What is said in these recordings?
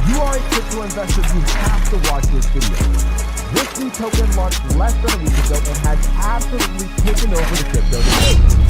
you are a crypto investor, you have to watch this video. This new token launched less than a week ago and has absolutely taken over the crypto debate.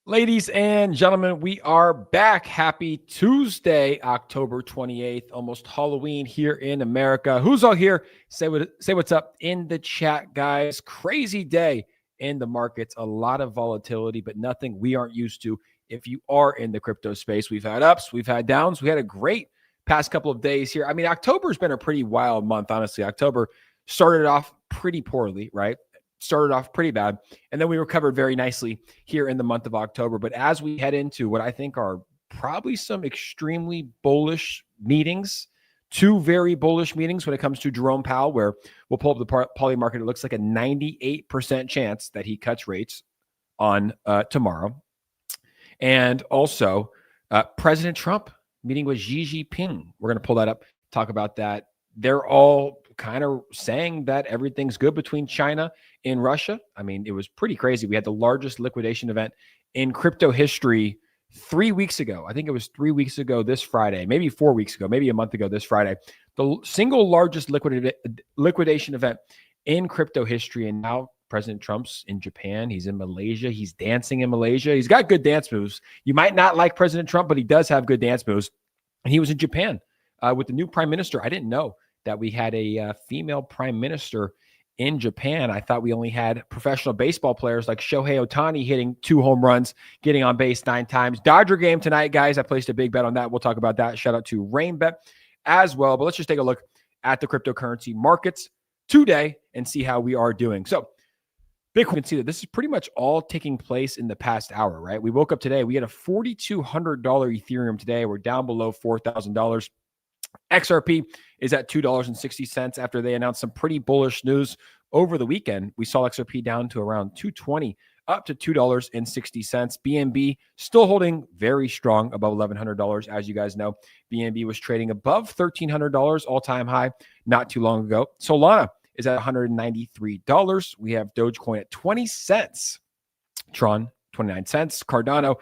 Ladies and gentlemen, we are back. Happy Tuesday, October 28th, almost Halloween here in America. Who's all here? Say what's up in the chat, guys. Crazy day in the markets. A lot of volatility, but nothing we aren't used to. If you are in the crypto space, we've had ups, we've had downs. We had a great past couple of days here. I mean, October's been a pretty wild month, honestly. October started off pretty poorly, right? Started off pretty bad, and then we recovered very nicely here in the month of October. But as we head into what I think are probably some extremely bullish meetings, two very bullish meetings when it comes to Jerome Powell, where we'll pull up the poly market. It looks like a 98% chance that he cuts rates on tomorrow. And also President Trump meeting with Xi Jinping. We're going to pull that up, talk about that. They're all kind of saying that everything's good between China and Russia. I mean, it was pretty crazy. We had the largest liquidation event in crypto history 3 weeks ago. I think it was 3 weeks ago this Friday, maybe 4 weeks ago, maybe a month ago this Friday. The single largest liquidation event in crypto history. And now President Trump's in Japan. He's in Malaysia. He's dancing in Malaysia. He's got good dance moves. You might not like President Trump, but he does have good dance moves. And he was in Japan with the new prime minister. I didn't know that we had a female prime minister in Japan. I thought we only had professional baseball players like Shohei Ohtani hitting 2 home runs, getting on base 9 times. Dodger game tonight, guys. I placed a big bet on that. We'll talk about that. Shout out to RainBet as well. But let's just take a look at the cryptocurrency markets today and see how we are doing. So Bitcoin, you can see that this is pretty much all taking place in the past hour, right? We woke up today. We had a $4,200 Ethereum today. We're down below $4,000. XRP is at $2.60 after they announced some pretty bullish news over the weekend. We saw XRP down to around $2.20, up to $2.60. BNB still holding very strong above $1,100. As you guys know, BNB was trading above $1,300 all-time high not too long ago. Solana is at $193. We have Dogecoin at 20 cents. Tron, 29 cents. Cardano,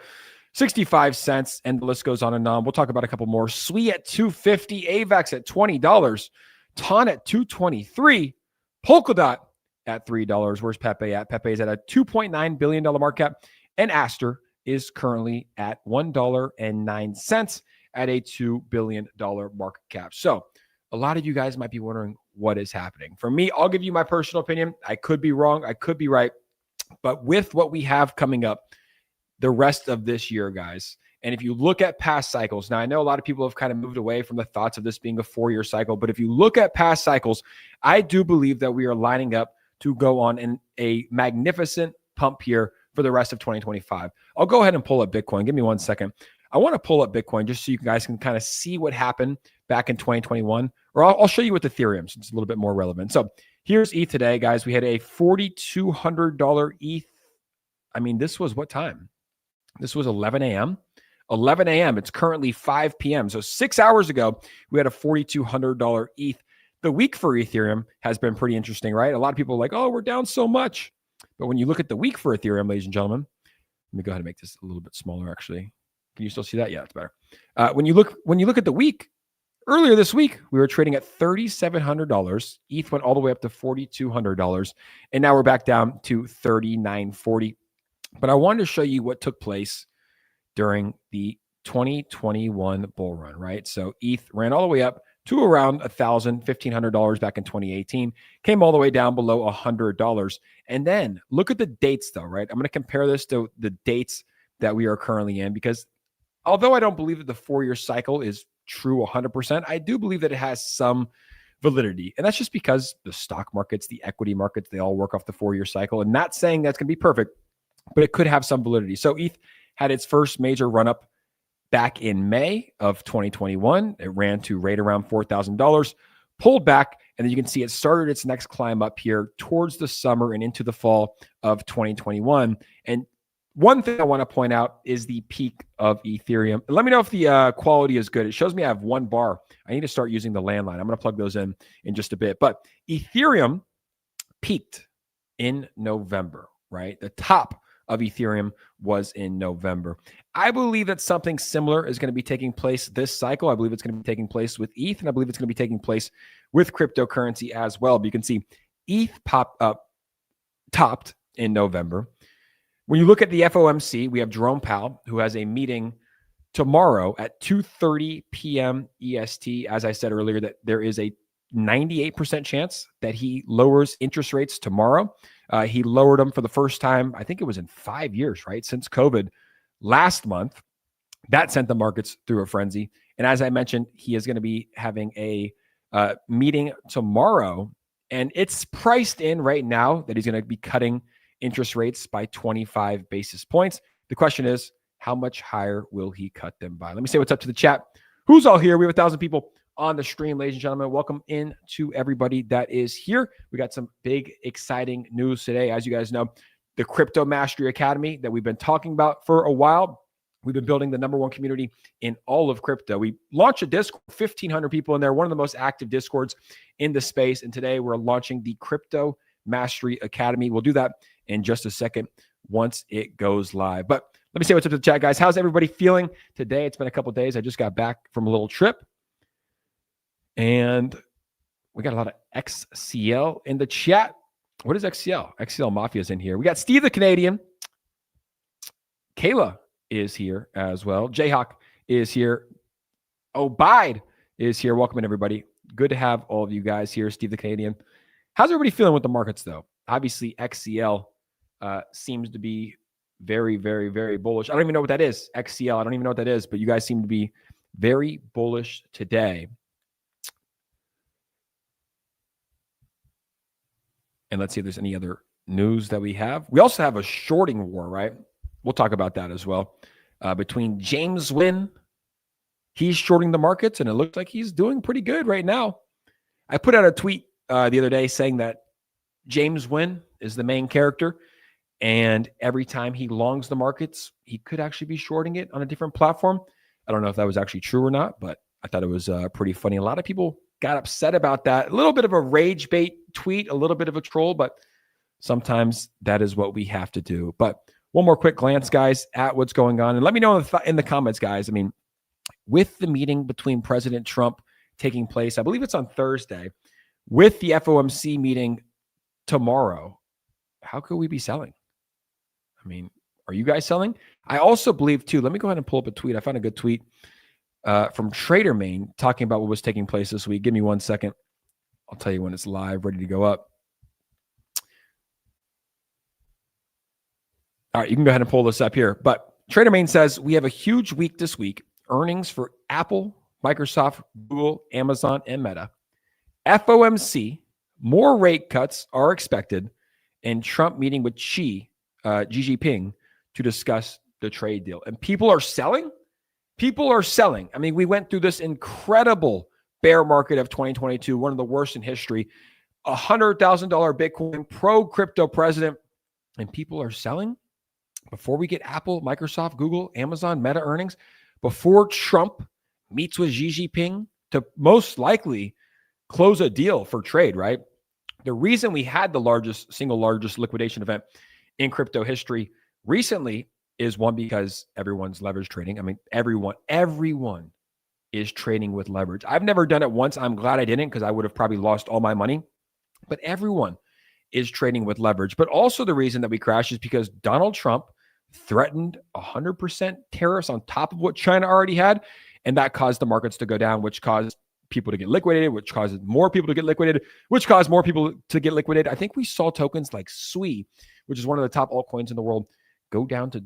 65 cents, and the list goes on and on. We'll talk about a couple more. SWI at $2.50, AVAX at $20, TON at $2.23, Polkadot at $3. Where's Pepe at? Pepe is at a $2.9 billion market cap, and Aster is currently at $1.09 at a $2 billion market cap. So a lot of you guys might be wondering what is happening. For me, I'll give you my personal opinion. I could be wrong. I could be right. But with what we have coming up the rest of this year, guys, and if you look at past cycles, now I know a lot of people have kind of moved away from the thoughts of this being a 4-year cycle, but if you look at past cycles, I do believe that we are lining up to go on a magnificent pump here for the rest of 2025. I'll go ahead and pull up Bitcoin. Give me 1 second. I want to pull up Bitcoin just so you guys can kind of see what happened back in 2021, or I'll show you with Ethereum, so it's a little bit more relevant. So here's ETH today, guys. We had a $4,200 ETH. I mean, this was what time? This was 11 a.m. 11 a.m. It's currently 5 p.m. So 6 hours ago, we had a $4,200 ETH. The week for Ethereum has been pretty interesting, right? A lot of people are like, oh, we're down so much. But when you look at the week for Ethereum, ladies and gentlemen, let me go ahead and make this a little bit smaller, actually. Can you still see that? Yeah, it's better. When you look at the week, earlier this week, we were trading at $3,700. ETH went all the way up to $4,200. And now we're back down to $3,940. But I wanted to show you what took place during the 2021 bull run, right? So ETH ran all the way up to around $1,000, $1,500 back in 2018, came all the way down below $100. And then look at the dates though, right? I'm going to compare this to the dates that we are currently in, because although I don't believe that the 4-year cycle is true 100%, I do believe that it has some validity. And that's just because the stock markets, the equity markets, they all work off the 4-year cycle. And not saying that's going to be perfect, but it could have some validity. So ETH had its first major run-up back in May of 2021. It ran to right around $4,000, pulled back, and then you can see it started its next climb up here towards the summer and into the fall of 2021. And one thing I want to point out is the peak of Ethereum. Let me know if the quality is good. It shows me I have one bar. I need to start using the landline. I'm going to plug those in just a bit. But Ethereum peaked in November, right? The top of Ethereum was in November. I believe that something similar is going to be taking place this cycle. I believe it's going to be taking place with ETH, and I believe it's going to be taking place with cryptocurrency as well. But you can see ETH topped in November. When you look at the FOMC, we have Jerome Powell, who has a meeting tomorrow at 2:30 p.m. EST. As I said earlier, that there is a 98% chance that he lowers interest rates tomorrow. He lowered them for the first time, I think it was in 5 years, right? Since COVID last month. That sent the markets through a frenzy. And as I mentioned, he is going to be having a meeting tomorrow. And it's priced in right now that he's going to be cutting interest rates by 25 basis points. The question is, how much higher will he cut them by? Let me say what's up to the chat. Who's all here? We have 1,000 people on the stream, ladies and gentlemen. Welcome in to everybody that is here. We got some big, exciting news today. As you guys know, the Crypto Mastery Academy that we've been talking about for a while. We've been building the #1 community in all of crypto. We launched a Discord, 1,500 people in there, one of the most active Discords in the space. And today we're launching the Crypto Mastery Academy. We'll do that in just a second once it goes live. But let me say what's up to the chat, guys. How's everybody feeling today? It's been a couple of days. I just got back from a little trip. And we got a lot of XCL in the chat. What is XCL? XCL Mafia is in here. We got Steve the Canadian. Kayla is here as well. Jayhawk is here. Obide is here. Welcome in, everybody. Good to have all of you guys here. Steve the Canadian. How's everybody feeling with the markets, though? Obviously, XCL seems to be very, very, very bullish. I don't even know what that is. XCL. I don't even know what that is, but you guys seem to be very bullish today. And let's see if there's any other news that we have. We also have a shorting war, right? We'll talk about that as well. Between James Wynn, he's shorting the markets, and it looks like he's doing pretty good right now. I put out a tweet the other day saying that James Wynn is the main character, and every time he longs the markets, he could actually be shorting it on a different platform. I don't know if that was actually true or not, but I thought it was pretty funny. A lot of people got upset about that. A little bit of a rage bait tweet, a little bit of a troll, but sometimes that is what we have to do. But one more quick glance, guys, at what's going on. And let me know in the comments, guys. I mean, with the meeting between President Trump taking place, I believe it's on Thursday, with the FOMC meeting tomorrow, how could we be selling? I mean, are you guys selling? I also believe, too, let me go ahead and pull up a tweet. I found a good tweet from Trader Main talking about what was taking place this week. Give me 1 second. I'll tell you when it's live, ready to go up. All right, you can go ahead and pull this up here. But Trader Main says, we have a huge week this week. Earnings for Apple, Microsoft, Google, Amazon, and Meta. FOMC, more rate cuts are expected, and Trump meeting with Xi Jinping to discuss the trade deal. And people are selling? People are selling. I mean, we went through this incredible bear market of 2022, one of the worst in history. $100,000 Bitcoin pro-crypto president, and people are selling? Before we get Apple, Microsoft, Google, Amazon, Meta earnings, before Trump meets with Xi Jinping to most likely close a deal for trade, right? The reason we had the single largest liquidation event in crypto history recently is one, because everyone's leverage trading. I mean, everyone is trading with leverage. I've never done it once. I'm glad I didn't, because I would have probably lost all my money. But everyone is trading with leverage. But also the reason that we crashed is because Donald Trump threatened 100% tariffs on top of what China already had. And that caused the markets to go down, which caused people to get liquidated, which causes more people to get liquidated, which caused more people to get liquidated. I think we saw tokens like SUI, which is one of the top altcoins in the world, go down to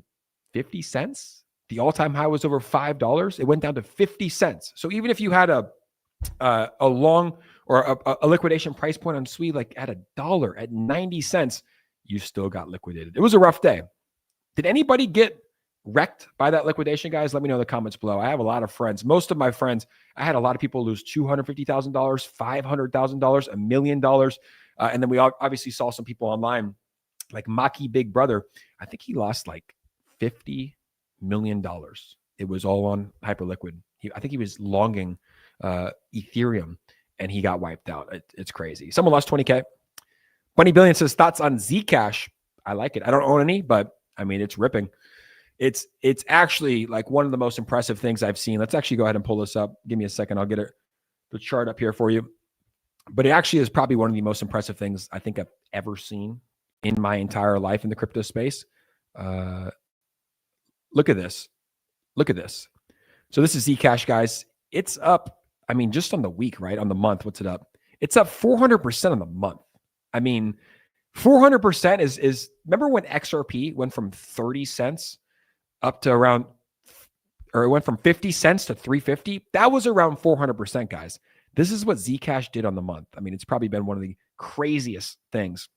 50 cents. The all-time high was over $5. It went down to 50 cents. So even if you had a long or a liquidation price point on SUI, like at $1, at 90 cents, you still got liquidated. It was a rough day. Did anybody get wrecked by that liquidation, guys, let me know in the comments below. I have a lot of friends. Most of my friends, I had a lot of people lose $250,000, $500,000, $1 million. And then we obviously saw some people online like Maki Big Brother. I think he lost like $50 million. It was all on Hyperliquid. I think he was longing Ethereum and he got wiped out. It's crazy. Someone lost 20K. Bunny Billion says thoughts on Zcash. I like it. I don't own any, but I mean, it's ripping. It's actually like one of the most impressive things I've seen. Let's actually go ahead and pull this up. Give me a second. I'll get the chart up here for you. But it actually is probably one of the most impressive things I think I've ever seen in my entire life in the crypto space. Look at this. Look at this. So this is Zcash, guys. It's up. I mean, just on the week, right? On the month, what's it up? It's up 400% on the month. I mean, 400% is remember when XRP went from 30 cents up to around, or it went from 50 cents to 350? That was around 400%, guys. This is what Zcash did on the month. I mean, it's probably been one of the craziest things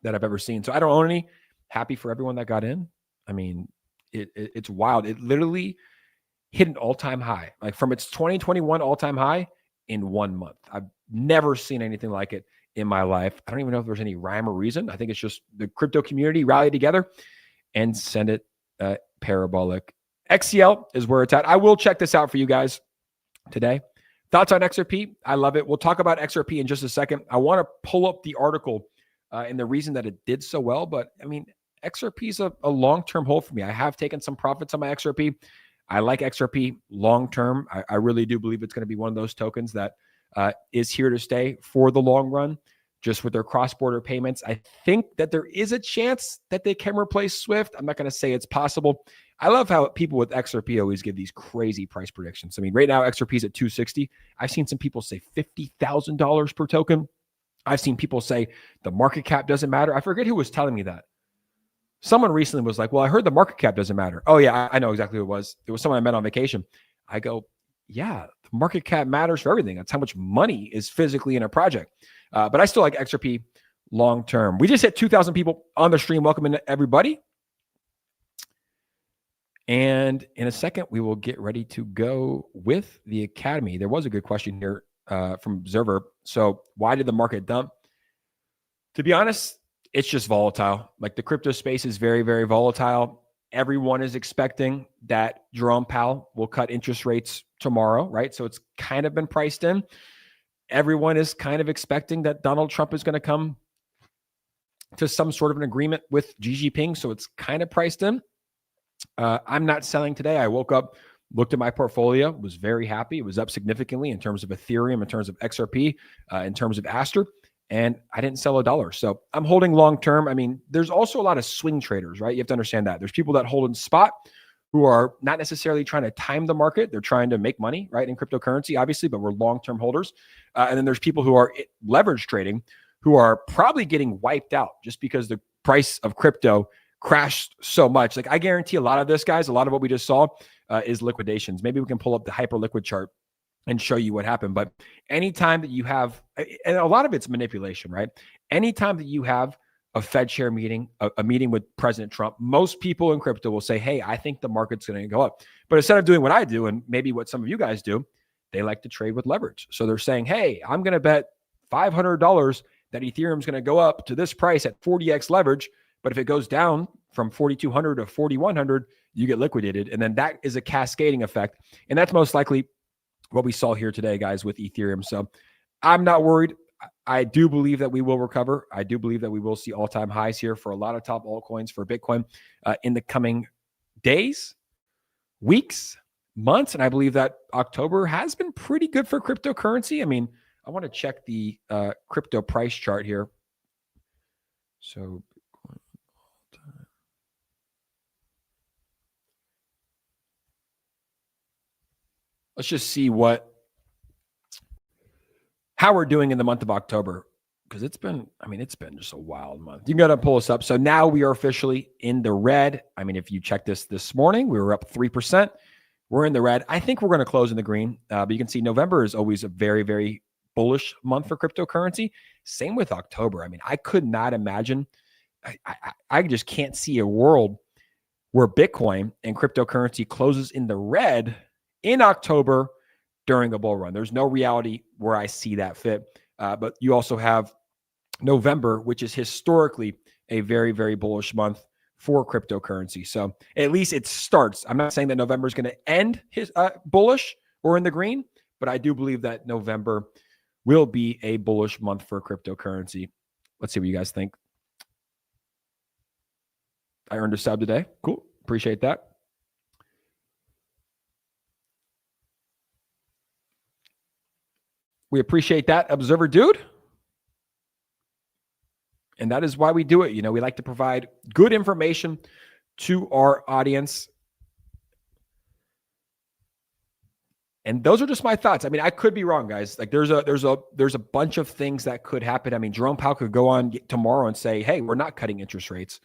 that I've ever seen. So I don't own any. Happy for everyone that got in. I mean, it's wild. It literally hit an all-time high, like from its 2021 all-time high in 1 month. I've never seen anything like it in my life. I don't even know if there's any rhyme or reason. I think it's just the crypto community rallied together and send it parabolic. XCL is where it's at. I will check this out for you guys today. Thoughts on XRP? I love it. We'll talk about XRP in just a second. I want to pull up the article and the reason that it did so well. But I mean, XRP is a long-term hold for me. I have taken some profits on my XRP. I like XRP long-term. I really do believe it's going to be one of those tokens that is here to stay for the long run, just with their cross-border payments. I think that there is a chance that they can replace SWIFT. I'm not going to say it's possible. I love how people with XRP always give these crazy price predictions. I mean, right now, XRP is at 260. I've seen some people say $50,000 per token. I've seen people say the market cap doesn't matter. I forget who was telling me that. Someone recently was like, well, I heard the market cap doesn't matter. Oh, yeah, I know exactly who it was. It was someone I met on vacation. I go, yeah, the market cap matters for everything. That's how much money is physically in a project. But I still like XRP long term. We just hit 2,000 people on the stream. Welcome in everybody. And in a second, we will get ready to go with the Academy. There was a good question here from Observer. So why did the market dump? To be honest, it's just volatile. Like the crypto space is very, very volatile. Everyone is expecting that Jerome Powell will cut interest rates tomorrow, right? So it's kind of been priced in. Everyone is kind of expecting that Donald Trump is going to come to some sort of an agreement with Xi Jinping. So it's kind of priced in. I'm not selling today. I woke up, looked at my portfolio, was very happy. It was up significantly in terms of Ethereum, in terms of XRP, in terms of Aster, and I didn't sell $1. So I'm holding long-term. I mean, there's also a lot of swing traders, right? You have to understand that. There's people that hold in spot who are not necessarily trying to time the market. They're trying to make money, right, in cryptocurrency, obviously, but we're long-term holders. And then there's people who are leverage trading who are probably getting wiped out just because the price of crypto crashed so much. Like I guarantee a lot of this, guys, a lot of what we just saw is liquidations. Maybe we can pull up the Hyperliquid chart and show you what happened. But anytime that you have, and a lot of it's manipulation, right? Anytime that you have a Fed chair meeting, a meeting with President Trump, most people in crypto will say, hey, I think the market's going to go up. But instead of doing what I do, and maybe what some of you guys do, they like to trade with leverage. So they're saying, hey, I'm going to bet $500 that Ethereum's going to go up to this price at 40x leverage. But if it goes down from 4,200 to 4,100, you get liquidated. And then that is a cascading effect. And that's most likely what we saw here today, guys, with Ethereum. So I'm not worried. I do believe that we will recover. I do believe that we will see all-time highs here for a lot of top altcoins for Bitcoin in the coming days, weeks, months. And I believe that October has been pretty good for cryptocurrency. I mean, I want to check the crypto price chart here. So let's just see how we're doing in the month of October, because it's been just a wild month. You can go to pull us up. So now we are officially in the red. I mean, if you check this morning, we were up 3%. We're in the red. I think we're going to close in the green, but you can see November is always a very, very bullish month for cryptocurrency. Same with October. I mean, I could not imagine. I just can't see a world where Bitcoin and cryptocurrency closes in the red in October during a bull run. There's no reality where I see that fit. But you also have November, which is historically a very, very bullish month for cryptocurrency. So at least it starts. I'm not saying that November is going to end his bullish or in the green, but I do believe that November will be a bullish month for cryptocurrency. Let's see what you guys think. I earned a sub today. Cool. Appreciate that. We appreciate that, Observer Dude. And that is why we do it. You know, we like to provide good information to our audience. And those are just my thoughts. I mean, I could be wrong, guys. Like there's a bunch of things that could happen. I mean, Jerome Powell could go on tomorrow and say, hey, we're not cutting interest rates.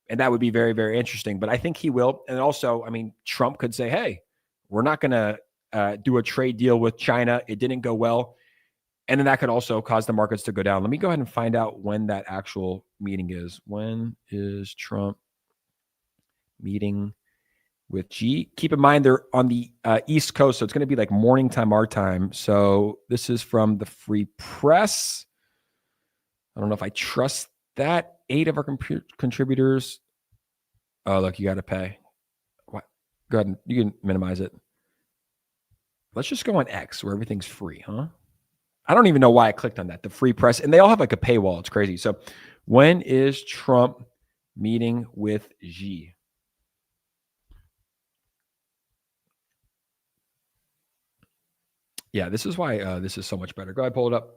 And that would be very, very interesting. But I think he will. And also, I mean, Trump could say, hey, we're not going to do a trade deal with China. It didn't go well. And then that could also cause the markets to go down. Let me go ahead and find out when that actual meeting is. When is Trump meeting with G? Keep in mind, they're on the East Coast, so it's going to be like morning time, our time. So this is from the Free Press. I don't know if I trust that. 8 of our contributors. Oh, look, you got to pay. What? Go ahead. You can minimize it. Let's just go on X where everything's free, huh? I don't even know why I clicked on that. The Free Press. And they all have like a paywall. It's crazy. So when is Trump meeting with Xi? Yeah, this is why this is so much better. Go ahead, pull it up.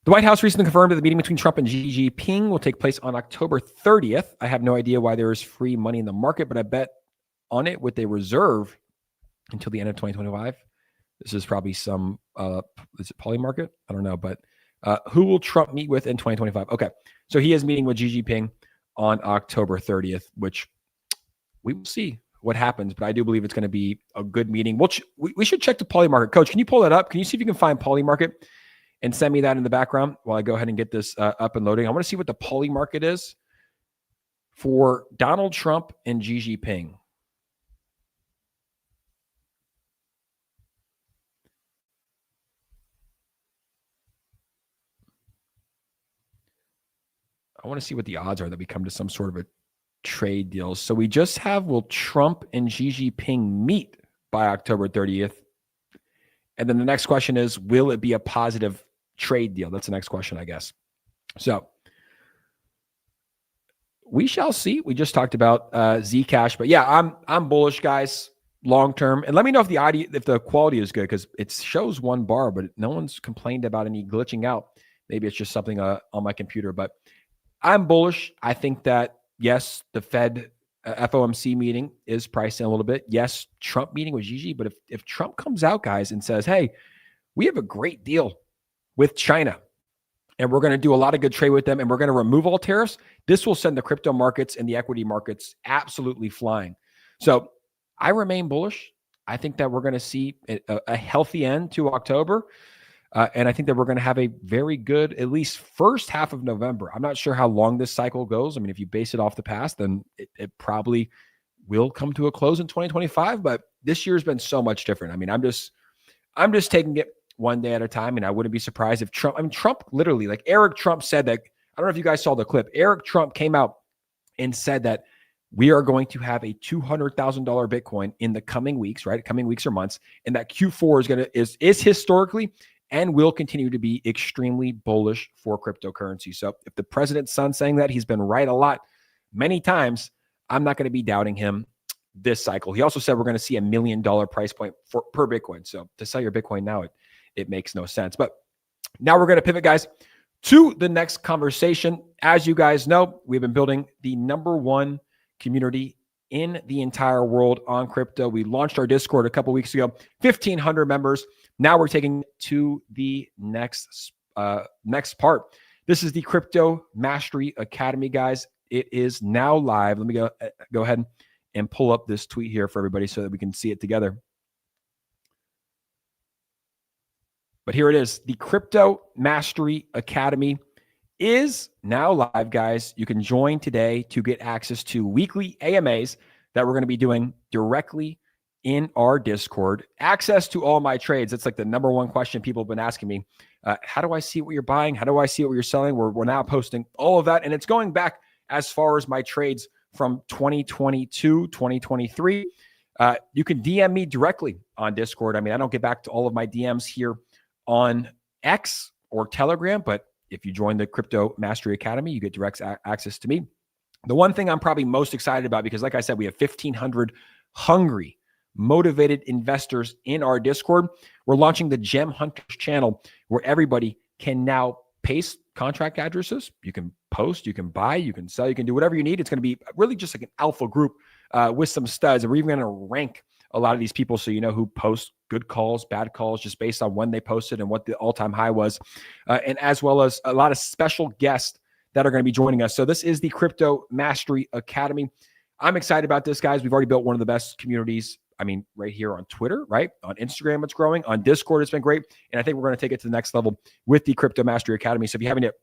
The White House recently confirmed that the meeting between Trump and Xi Jinping will take place on October 30th. I have no idea why there is free money in the market, but I bet on it with a reserve until the end of 2025. This is probably some, is it Poly Market? I don't know, but who will Trump meet with in 2025? Okay, so he is meeting with Xi Jinping on October 30th, which we will see what happens, but I do believe it's going to be a good meeting. We should check the Poly Market. Coach, can you pull that up? Can you see if you can find Poly Market and send me that in the background while I go ahead and get this up and loading? I want to see what the Poly Market is for Donald Trump and Xi Jinping. I want to see what the odds are that we come to some sort of a trade deal. So we just have, will Trump and Xi Jinping meet by October 30th? And then the next question is, will it be a positive trade deal? That's the next question, I guess. So we shall see. We just talked about Zcash, but yeah, I'm bullish, guys, long term. And let me know if the quality is good, because it shows one bar, but no one's complained about any glitching out. Maybe it's just something on my computer, but I'm bullish. I think that, yes, the Fed FOMC meeting is priced in a little bit. Yes, Trump meeting with Gigi, but if Trump comes out, guys, and says, hey, we have a great deal with China, and we're going to do a lot of good trade with them, and we're going to remove all tariffs, this will send the crypto markets and the equity markets absolutely flying. So I remain bullish. I think that we're going to see a healthy end to October. And I think that we're going to have a very good, at least first half of November. I'm not sure how long this cycle goes. I mean, if you base it off the past, then it probably will come to a close in 2025. But this year's been so much different. I mean, I'm just taking it one day at a time. And I wouldn't be surprised if Trump literally, like Eric Trump said that, I don't know if you guys saw the clip. Eric Trump came out and said that we are going to have a $200,000 Bitcoin in the coming weeks, right? Coming weeks or months. And that Q4 is historically and will continue to be extremely bullish for cryptocurrency. So if the president's son saying that, he's been right a lot, many times, I'm not going to be doubting him this cycle. He also said we're going to see $1 million price point per Bitcoin. So to sell your Bitcoin now, it makes no sense. But now we're going to pivot, guys, to the next conversation. As you guys know, we've been building the #1 community in the entire world on crypto. We launched our Discord a couple weeks ago, 1,500 members. Now we're taking it to the next part. This is the Crypto Mastery Academy, guys. It is now live. Let me go ahead and pull up this tweet here for everybody so that we can see it together. But here it is. The Crypto Mastery Academy is now live, guys. You can join today to get access to weekly AMAs that we're going to be doing directly in our Discord. Access to all my trades. It's like the number one question people have been asking me. How do I see what you're buying? How do I see what you're selling? We're now posting all of that. And it's going back as far as my trades from 2022, 2023. You can DM me directly on Discord. I mean, I don't get back to all of my DMs here on X or Telegram, but if you join the Crypto Mastery Academy, you get direct access to me. The one thing I'm probably most excited about, because like I said, we have 1,500 hungry, motivated investors in our Discord. We're launching the Gem Hunters channel where everybody can now paste contract addresses. You can post, you can buy, you can sell, you can do whatever you need. It's going to be really just like an alpha group with some studs. And we're even going to rank a lot of these people so you know who posts good calls, bad calls, just based on when they posted and what the all-time high was. And as well as a lot of special guests that are going to be joining us. So this is the Crypto Mastery Academy. I'm excited about this, guys. We've already built one of the best communities. I mean, right here on Twitter, right? On Instagram, it's growing. On Discord, it's been great. And I think we're going to take it to the next level with the Crypto Mastery Academy. So if you haven't yet,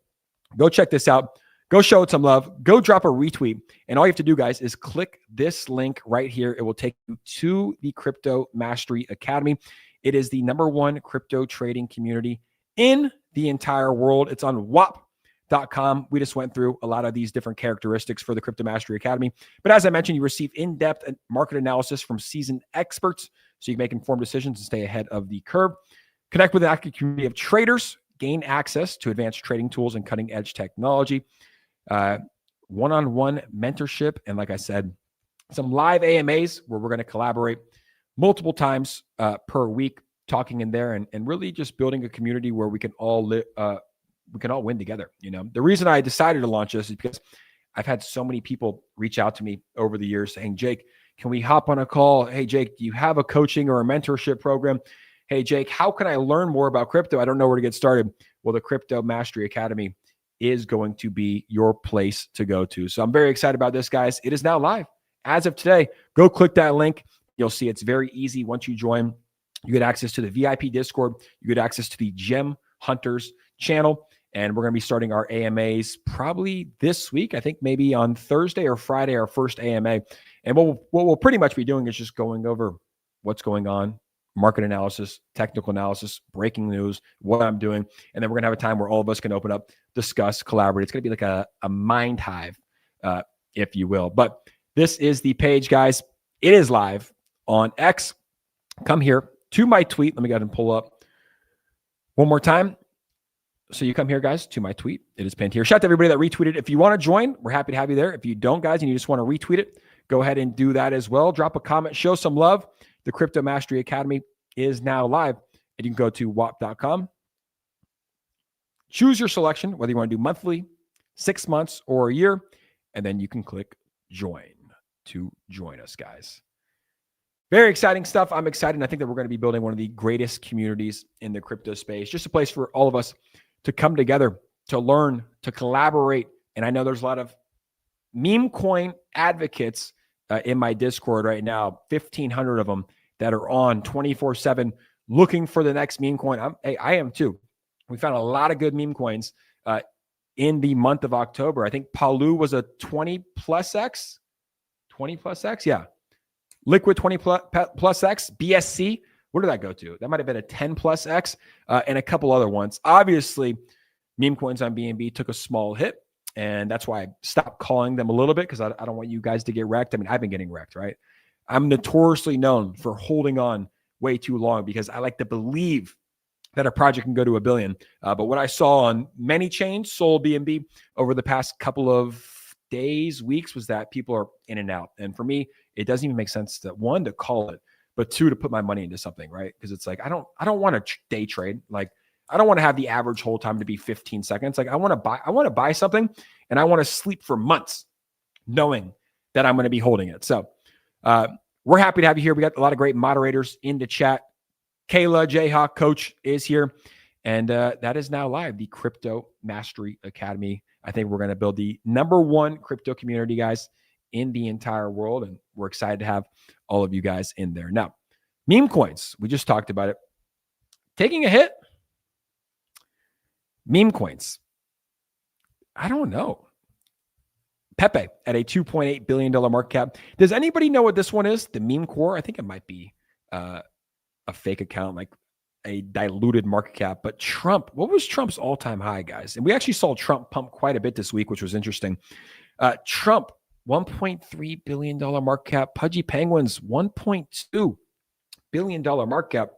go check this out. Go show it some love. Go drop a retweet. And all you have to do, guys, is click this link right here. It will take you to the Crypto Mastery Academy. It is the #1 crypto trading community in the entire world. It's on WAP.com. We just went through a lot of these different characteristics for the Crypto Mastery Academy. But as I mentioned, you receive in-depth market analysis from seasoned experts so you can make informed decisions and stay ahead of the curve. Connect with an active community of traders. Gain access to advanced trading tools and cutting-edge technology. One-on-one mentorship. And like I said, some live AMAs where we're going to collaborate multiple times per week, talking in there and really just building a community where we can all win together. You know, the reason I decided to launch this is because I've had so many people reach out to me over the years saying, Jake, can we hop on a call? Hey, Jake, do you have a coaching or a mentorship program? Hey, Jake, how can I learn more about crypto? I don't know where to get started. Well, the Crypto Mastery Academy is going to be your place to go to. So I'm very excited about this, guys. It is now live. As of today, go click that link. You'll see it's very easy. Once you join, you get access to the VIP Discord. You get access to the Gem Hunters channel. And we're going to be starting our AMAs probably this week. I think maybe on Thursday or Friday, our first AMA. And what we'll pretty much be doing is just going over what's going on, market analysis, technical analysis, breaking news, what I'm doing. And then we're going to have a time where all of us can open up, discuss, collaborate. It's going to be like a mind hive, if you will. But this is the page, guys. It is live on X. Come here to my tweet. Let me go ahead and pull up one more time. So you come here, guys, to my tweet. It is pinned here. Shout out to everybody that retweeted. If you want to join, we're happy to have you there. If you don't, guys, and you just want to retweet it, go ahead and do that as well. Drop a comment. Show some love. The Crypto Mastery Academy is now live. And you can go to WAP.com. Choose your selection, whether you want to do monthly, 6 months, or a year. And then you can click join to join us, guys. Very exciting stuff. I'm excited. And I think that we're going to be building one of the greatest communities in the crypto space. Just a place for all of us to come together, to learn, to collaborate. And I know there's a lot of meme coin advocates in my Discord right now, 1,500 of them that are on 24/7 looking for the next meme coin. I am too. We found a lot of good meme coins in the month of October. I think Palu was a 20 plus X. Yeah. Liquid 20 plus X. BSC. Where did that go to? That might have been a 10 plus X and a couple other ones. Obviously, meme coins on BNB took a small hit. And that's why I stopped calling them a little bit because I don't want you guys to get wrecked. I mean, I've been getting wrecked, right? I'm notoriously known for holding on way too long because I like to believe that a project can go to $1 billion. But what I saw on many chains, Sol, BNB, over the past couple of days, weeks, was that people are in and out. And for me, it doesn't even make sense to, one, to call it, but two, to put my money into something, right? Because it's like, I don't want to day trade. Like, I don't want to have the average hold time to be 15 seconds. Like, I want to buy something and I want to sleep for months knowing that I'm going to be holding it. So we're happy to have you here. We got a lot of great moderators in the chat. Kayla, Jayhawk, Coach is here. And that is now live, the Crypto Mastery Academy. I think we're going to build the #1 crypto community, guys, in the entire world. And we're excited to have all of you guys in there. Now, meme coins, we just talked about it. Taking a hit. Meme coins. I don't know. Pepe at a $2.8 billion market cap. Does anybody know what this one is? The Meme Core? I think it might be a fake account, like a diluted market cap. But Trump, what was Trump's all-time high, guys? And we actually saw Trump pump quite a bit this week, which was interesting. Trump, $1.3 billion market cap. Pudgy Penguins, $1.2 billion market cap.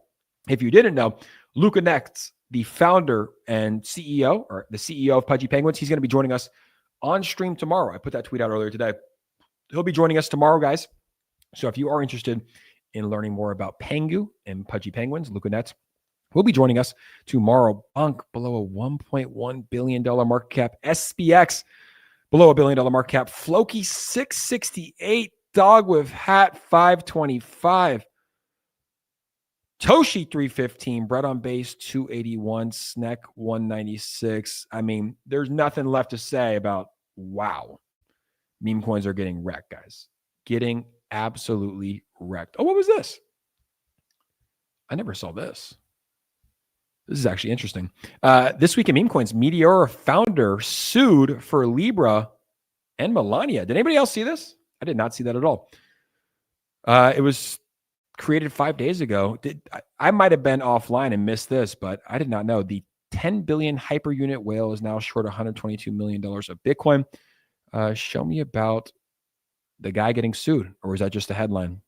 If you didn't know, Luca Next, the founder and CEO, or the CEO of Pudgy Penguins, he's going to be joining us on stream tomorrow. I put that tweet out earlier today. He'll be joining us tomorrow, guys. So if you are interested in learning more about Pengu and Pudgy Penguins, Luca Nets will be joining us tomorrow. Bunk below a $1.1 billion market cap. SPX below a $1 billion market cap. Floki 668. Dog with hat 525. Toshi 315. Bread on base 281. Sneck 196. I mean, there's nothing left to say about wow. Meme coins are getting wrecked, guys. Getting absolutely wrecked. Oh, what was this? I never saw this. This is actually interesting. This week in meme coins, Meteora founder sued for Libra and Melania. Did anybody else see this? I did not see that at all. It was created 5 days ago. I might have been offline and missed this, but I did not know. The 10 billion hyperunit whale is now short $122 million of Bitcoin. Show me about the guy getting sued, or is that just a headline?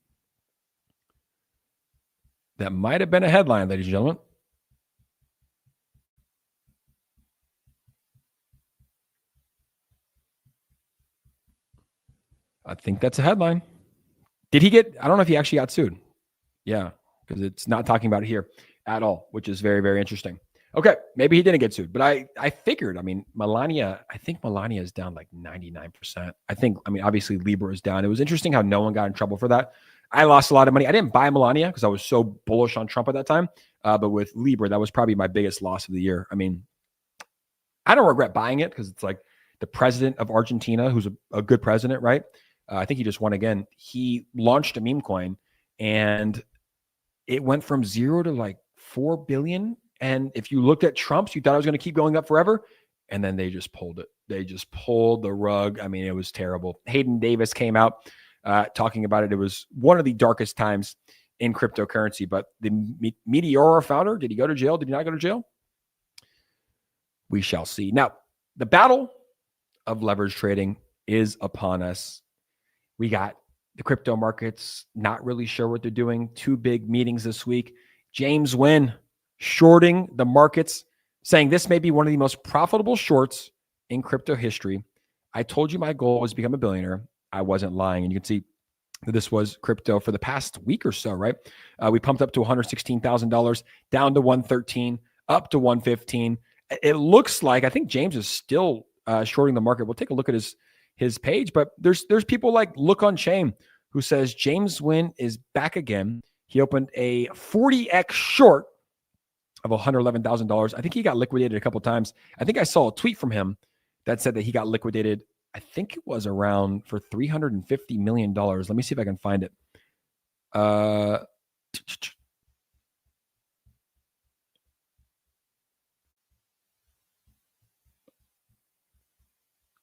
That might have been a headline, ladies and gentlemen. I think that's a headline. Did he get, I don't know if he actually got sued. Yeah, because it's not talking about it here at all, which is very, very interesting. Okay, maybe he didn't get sued, but I figured, I mean, Melania, I think Melania is down like 99%. Obviously Libra is down. It was interesting how no one got in trouble for that. I lost a lot of money. I didn't buy Melania because I was so bullish on Trump at that time. But with Libra, that was probably my biggest loss of the year. I mean, I don't regret buying it because it's like the president of Argentina, who's a good president, right? I think he just won again. He launched a meme coin and it went from 0 to like 4 billion. And if you looked at Trump's, you thought it was going to keep going up forever. And then they just pulled it. They just pulled the rug. I mean, it was terrible. Hayden Davis came out talking about it. It was one of the darkest times in cryptocurrency. But the Meteora founder, did he go to jail? Did he not go to jail? We shall see. Now, the battle of leverage trading is upon us. We got the crypto markets not really sure what they're doing. 2 big meetings this week. James Nguyen shorting the markets, saying this may be one of the most profitable shorts in crypto history. I told you my goal was to become a billionaire. I wasn't lying. And you can see that this was crypto for the past week or so, right? We pumped up to $116,000, down to 113, up to 115. It looks like, I think James is still shorting the market. We'll take a look at his page, but there's people like Look on Shame who says James Nguyen is back again. He opened a 40x short of $111,000. I think he got liquidated a couple of times. I think I saw a tweet from him that said that he got liquidated. I think it was around for $350 million. Let me see if I can find it.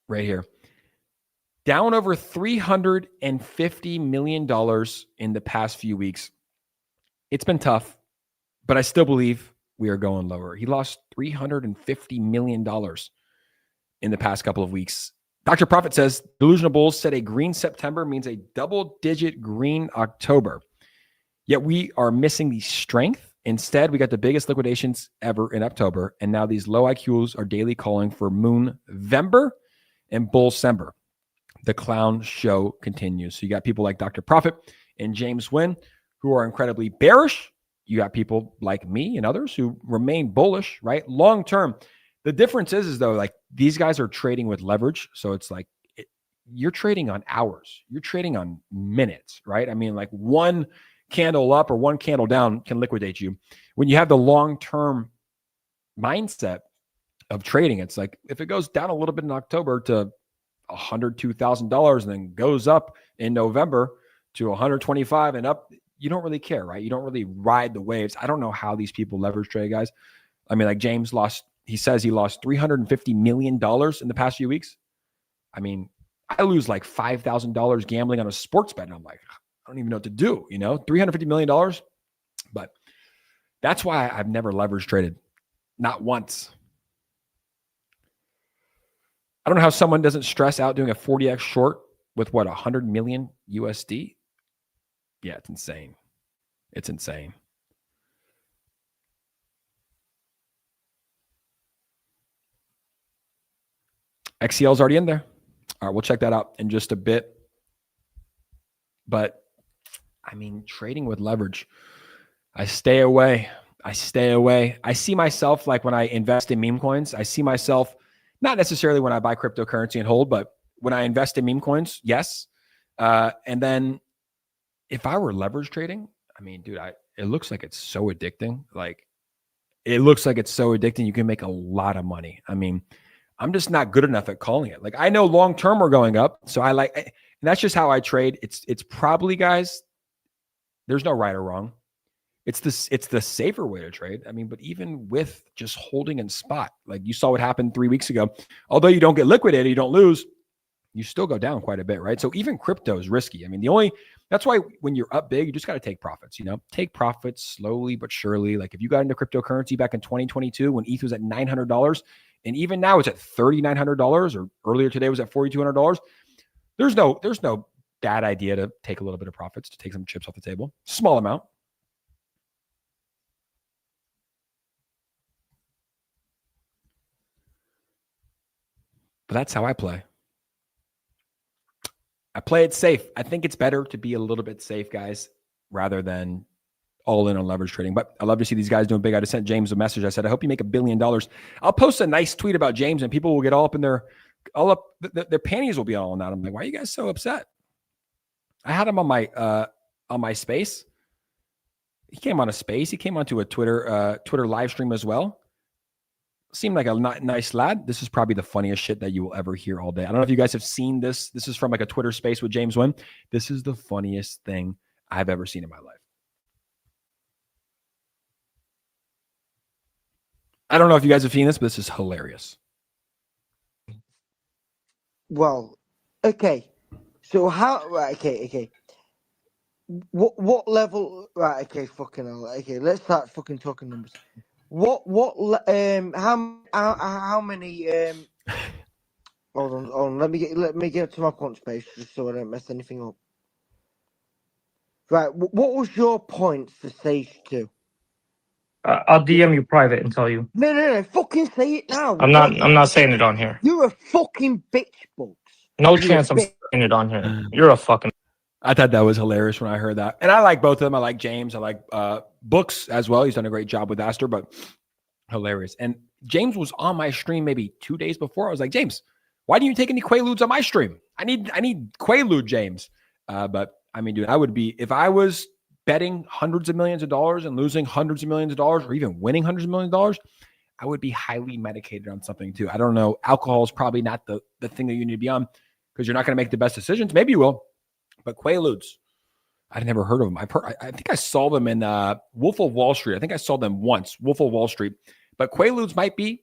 Right here. Down over $350 million in the past few weeks. It's been tough, but I still believe we are going lower. He lost $350 million in the past couple of weeks. Dr. Profit says, Delusional Bulls said a green September means a double-digit green October. Yet we are missing the strength. Instead, we got the biggest liquidations ever in October, and now these low IQs are daily calling for Moon-vember and Bull-sember. The clown show continues. So you got people like Dr. Profit and James Nguyen who are incredibly bearish. You got people like me and others who remain bullish, right? Long term. The difference is though, like these guys are trading with leverage. So it's like you're trading on hours. You're trading on minutes, right? I mean, like one candle up or one candle down can liquidate you. When you have the long-term mindset of trading, it's like if it goes down a little bit in October to $102,000 and then goes up in November to 125 and up, you don't really care, right? You don't really ride the waves. I don't know how these people leverage trade, guys. I mean, like James lost he says he lost $350 million in the past few weeks. I mean, I lose like $5,000 gambling on a sports bet. And I'm like, I don't even know what to do, $350 million. But that's why I've never leverage traded. Not once. I don't know how someone doesn't stress out doing a 40x short with 100 million USD. Yeah, it's insane. It's insane. XCL's already in there. All right, we'll check that out in just a bit. But I mean, trading with leverage, I stay away. I see myself like when I invest in meme coins, I see myself not necessarily when I buy cryptocurrency and hold, but when I invest in meme coins, yes. And then if I were leverage trading, I mean, dude, it looks like it's so addicting. Like, it looks like it's so addicting. You can make a lot of money. I mean, I'm just not good enough at calling it. Like, I know long-term we're going up. So and that's just how I trade. It's probably, guys, there's no right or wrong. It's the safer way to trade. I mean, but even with just holding in spot, like you saw what happened 3 weeks ago, although you don't get liquidated, you don't lose, you still go down quite a bit, right? So even crypto is risky. I mean, that's why when you're up big, you just got to take profits, take profits slowly but surely. Like if you got into cryptocurrency back in 2022 when ETH was at $900, and even now it's at $3,900, or earlier today was at $4,200, there's no bad idea to take a little bit of profits, to take some chips off the table, small amount. But that's how I play. I play it safe. I think it's better to be a little bit safe, guys, rather than all in on leverage trading. But I love to see these guys doing big. I just sent James a message. I said, I hope you make $1 billion. I'll post a nice tweet about James and people will get all up in their panties will be all in that. I'm like, why are you guys so upset? I had him on my space. He came on a space. He came onto a Twitter live stream as well. Seemed like a nice lad. This is probably the funniest shit that you will ever hear all day. I don't know if you guys have seen this. This is from like a Twitter space with James Wynn. This is the funniest thing I've ever seen in my life. I don't know if you guys have seen this, but this is hilarious. Well, okay. So okay. What level? Right, okay, fucking hell. Okay, let's start fucking talking numbers. How many hold on, let me get to my punch base just so I don't mess anything up. Right, what was your point for stage 2? I'll DM you private and tell you. No, fucking say it now. I'm not saying it on here. You're a fucking bitch, Bugs. No chance I'm saying it on here. You're a fucking. I thought that was hilarious when I heard that. And I like both of them. I like James. I like Books as well. He's done a great job with Aster, but hilarious. And James was on my stream maybe 2 days before. I was like, James, why didn't you take any Quaaludes on my stream? I need Quaalude, James. But I mean, dude, I would be, if I was betting hundreds of millions of dollars and losing hundreds of millions of dollars, or even winning hundreds of millions of dollars, I would be highly medicated on something too. I don't know. Alcohol is probably not the thing that you need to be on because you're not going to make the best decisions. Maybe you will. But Quaaludes, I'd never heard of them. I think I saw them in Wolf of Wall Street. I think I saw them once, Wolf of Wall Street. But Quaaludes might be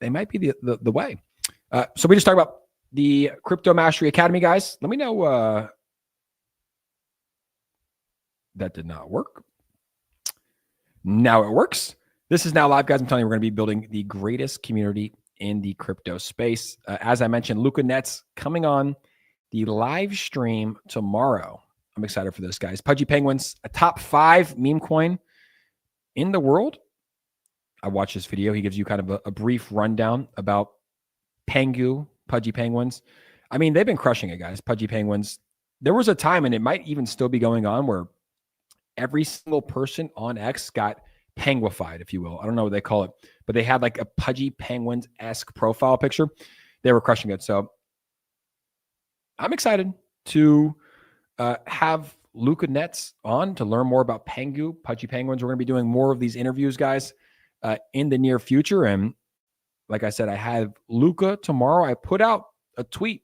the way. So we just talked about the Crypto Mastery Academy, guys. Let me know. That did not work. Now it works. This is now live, guys. I'm telling you, we're going to be building the greatest community in the crypto space. As I mentioned, Luca Nets coming on the live stream tomorrow. I'm excited for this, guys. Pudgy Penguins, a top 5 meme coin in the world. I watched this video. He gives you kind of a brief rundown about Pengu, Pudgy Penguins. I mean, they've been crushing it, guys. Pudgy Penguins. There was a time, and it might even still be going on, where every single person on X got penguified, if you will. I don't know what they call it, but they had like a Pudgy Penguins-esque profile picture. They were crushing it. So I'm excited to have Luca Nets on to learn more about Pengu, Pudgy Penguins. We're going to be doing more of these interviews, guys, in the near future. And like I said, I have Luca tomorrow. I put out a tweet.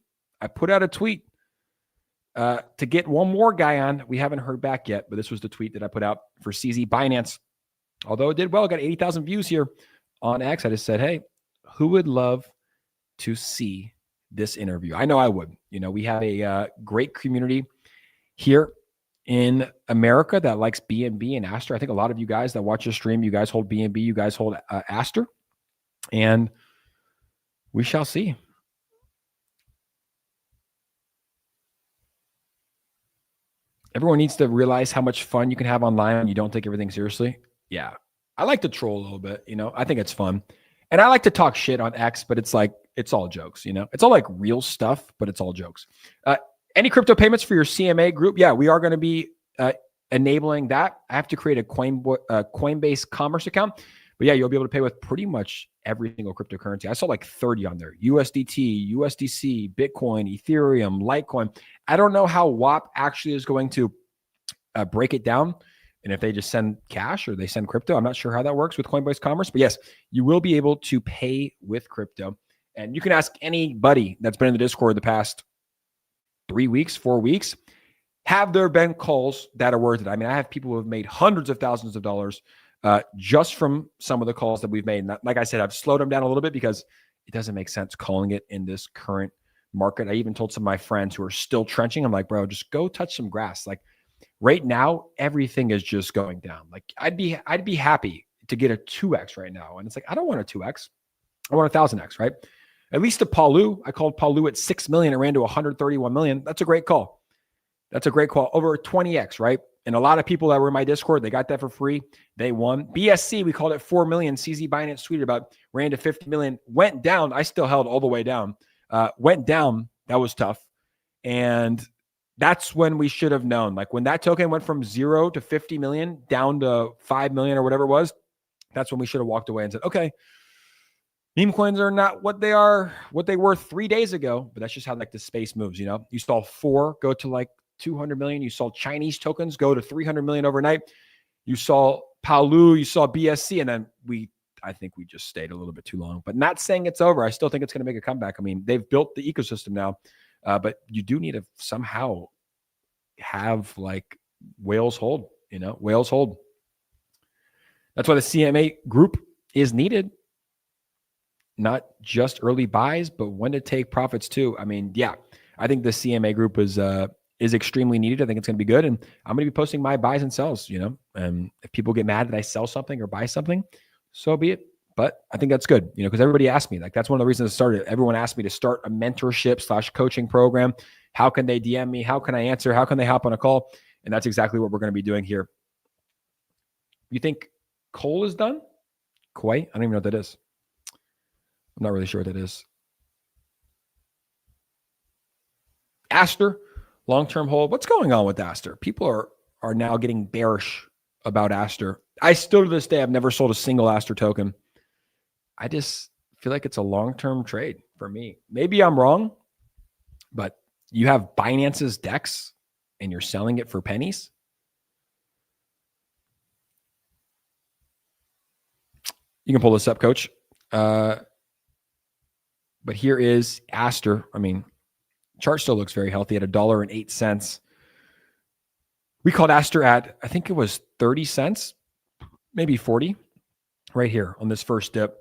To get one more guy on. We haven't heard back yet, but this was the tweet that I put out for CZ Binance. Although it did well, got 80,000 views here on X. I just said, hey, who would love to see this interview? I know I would. You know, we have a great community here in America that likes BNB and Aster. I think a lot of you guys that watch the stream, you guys hold BNB, you guys hold Aster, and we shall see. Everyone needs to realize how much fun you can have online when you don't take everything seriously. Yeah. I like to troll a little bit, you know, I think it's fun. And I like to talk shit on X, but it's like, it's all jokes, you know, it's all like real stuff, but it's all jokes. Any crypto payments for your CMA group? Yeah, we are going to be enabling that. I have to create a Coinbase commerce account, but yeah, you'll be able to pay with pretty much every single cryptocurrency. I saw like 30 on there: USDT, USDC, Bitcoin, Ethereum, Litecoin. I don't know how WAP actually is going to break it down, and if they just send cash or they send crypto. I'm not sure how that works with Coinbase Commerce, but yes, you will be able to pay with crypto. And you can ask anybody that's been in the Discord the past 3 weeks, 4 weeks, have there been calls that are worth it? I mean, I have people who have made hundreds of thousands of dollars just from some of the calls that we've made. And like I said, I've slowed them down a little bit because it doesn't make sense calling it in this current market. I even told some of my friends who are still trenching, I'm like, bro, just go touch some grass. Like right now, everything is just going down. Like I'd be happy to get a 2x right now. And it's like, I don't want a 2x. I want a 1000x, right? At least to Paulu, I called Paulu at 6 million. It ran to 131 million. That's a great call. That's a great call. Over 20x, right? And a lot of people that were in my Discord, they got that for free. They won. BSC, we called it 4 million. CZ Binance tweeted about, ran to 50 million, went down. I still held all the way down. Went down. That was tough. And that's when we should have known. Like when that token went from 0 to 50 million down to 5 million or whatever it was, that's when we should have walked away and said, okay, meme coins are not what they were 3 days ago, but that's just how like the space moves. You know, you saw 4 go to like 200 million. You saw Chinese tokens go to 300 million overnight. You saw Paulu, you saw BSC, and then I think we just stayed a little bit too long, but not saying it's over. I still think it's going to make a comeback. I mean, they've built the ecosystem now, but you do need to somehow have like whales hold, you know, whales hold. That's why the CMA group is needed. Not just early buys, but when to take profits too. I mean, yeah, I think the CMA group is extremely needed. I think it's going to be good. And I'm going to be posting my buys and sells, you know, and if people get mad that I sell something or buy something, so be it. But I think that's good, you know, because everybody asked me, like, that's one of the reasons I started. Everyone asked me to start a mentorship / coaching program. How can they DM me? How can I answer? How can they hop on a call? And that's exactly what we're going to be doing here. You think Cole is done? Koi? I don't even know what that is. I'm not really sure what that is. Aster, long-term hold. What's going on with Aster? People are now getting bearish about Aster. I still to this day, I've never sold a single Aster token. I just feel like it's a long-term trade for me. Maybe I'm wrong, but you have Binance's DEX and you're selling it for pennies. You can pull this up, coach. But here is Aster. I mean, chart still looks very healthy at $1.08. We called Aster at, I think it was 30 cents, maybe 40, right here on this first dip,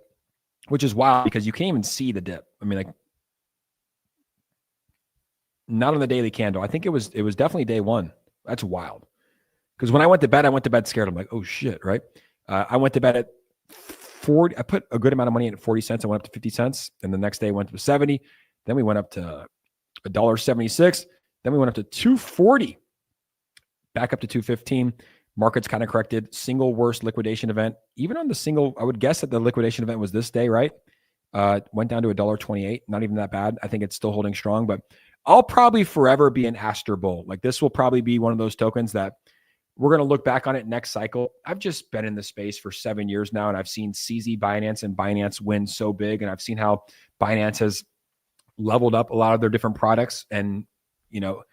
which is wild because you can't even see the dip. I mean, like, not on the daily candle. I think it was definitely day one. That's wild. Because when I went to bed scared. I'm like, oh shit, right? I went to bed at 40. I put a good amount of money in at 40 cents. I went up to 50 cents. And the next day went to 70. Then we went up to $1.76. Then we went up to 240. Back up to 215. Markets kind of corrected. Single worst liquidation event. Even on the single, I would guess that the liquidation event was this day, right? Went down to $1.28. Not even that bad. I think it's still holding strong, but I'll probably forever be an Aster bull. Like this will probably be one of those tokens that we're going to look back on it next cycle. I've just been in the space for 7 years now, and I've seen CZ Binance and Binance win so big, and I've seen how Binance has leveled up a lot of their different products and, you know,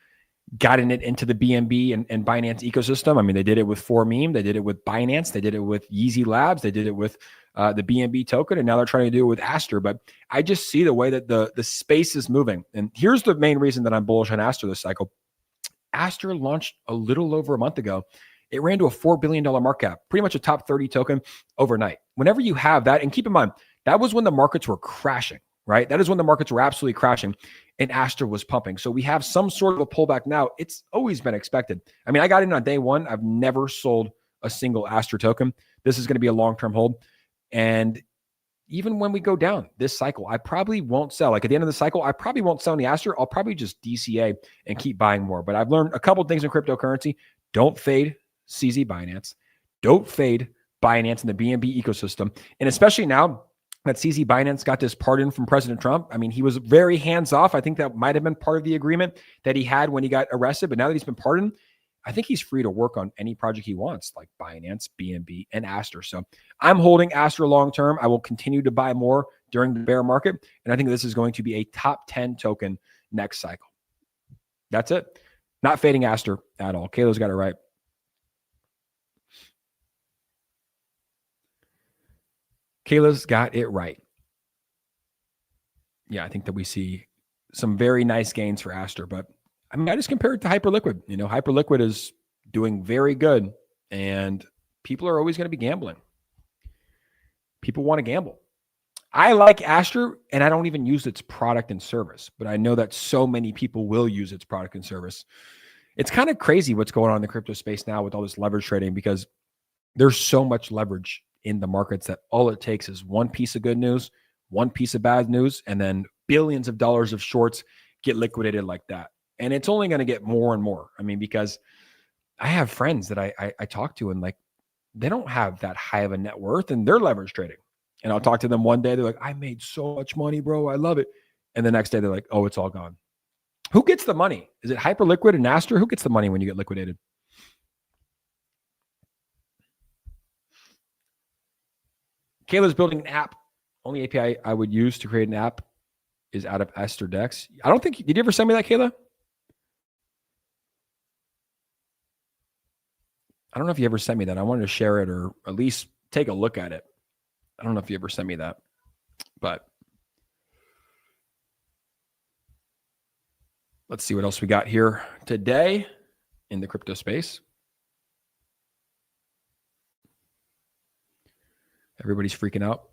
gotten it into the BNB and Binance ecosystem. I mean, they did it with 4Meme. They did it with Binance. They did it with Yeezy Labs. They did it with the BNB token, and now they're trying to do it with Aster. But I just see the way that the space is moving. And here's the main reason that I'm bullish on Aster this cycle. Aster launched a little over a month ago, It ran to a $4 billion market cap, pretty much a top 30 token overnight. Whenever you have that, and keep in mind, that was when the markets were crashing, right? That is when the markets were absolutely crashing and Aster was pumping. So we have some sort of a pullback now. It's always been expected. I mean, I got in on day one. I've never sold a single Aster token. This is going to be a long-term hold. And even when we go down this cycle, I probably won't sell. Like at the end of the cycle, I probably won't sell any Aster. I'll probably just DCA and keep buying more. But I've learned a couple of things in cryptocurrency. Don't fade CZ Binance. Don't fade Binance in the BNB ecosystem. And especially now that CZ Binance got this pardon from President Trump. I mean, he was very hands-off. I think that might have been part of the agreement that he had when he got arrested. But now that he's been pardoned, I think he's free to work on any project he wants, like Binance, BNB, and Aster. So I'm holding Aster long-term. I will continue to buy more during the bear market. And I think this is going to be a top 10 token next cycle. That's it. Not fading Aster at all. Kayla's got it right. Kayla's got it right. Yeah, I think that we see some very nice gains for Aster, but I mean, I just compare it to Hyperliquid. You know, Hyperliquid is doing very good, and people are always going to be gambling. People want to gamble. I like Aster, and I don't even use its product and service, but I know that so many people will use its product and service. It's kind of crazy what's going on in the crypto space now with all this leverage trading, because there's so much leverage in the markets that all it takes is one piece of good news, one piece of bad news, and then billions of dollars of shorts get liquidated like that. And it's only going to get more and more. I mean, because I have friends that I talk to, and like, they don't have that high of a net worth and they're leverage trading. And I'll talk to them one day. They're like, I made so much money, bro. I love it. And the next day they're like, oh, it's all gone. Who gets the money? Is it Hyperliquid and Aster? Who gets the money when you get liquidated? Kayla's building an app. Only API I would use to create an app is out of Aster Dex. I don't think, did you ever send me that, Kayla? I don't know if you ever sent me that. I wanted to share it or at least take a look at it. I don't know if you ever sent me that, but let's see what else we got here today in the crypto space. Everybody's freaking out.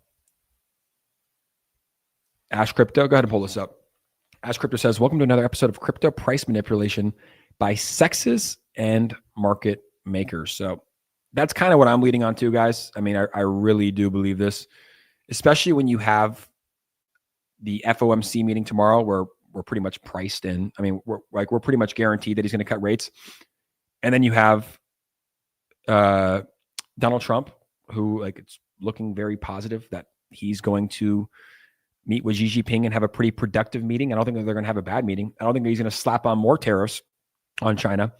Ash Crypto, go ahead and pull this up. Ash Crypto says, welcome to another episode of Crypto Price Manipulation by Sexes and Market Makers. So that's kind of what I'm leading on to, guys. I mean, I really do believe this, especially when you have the FOMC meeting tomorrow where we're pretty much priced in. I mean, we're pretty much guaranteed that he's going to cut rates. And then you have Donald Trump, who, like, it's looking very positive that he's going to meet with Xi Jinping and have a pretty productive meeting. I don't think that they're going to have a bad meeting. I don't think that he's going to slap on more tariffs on China.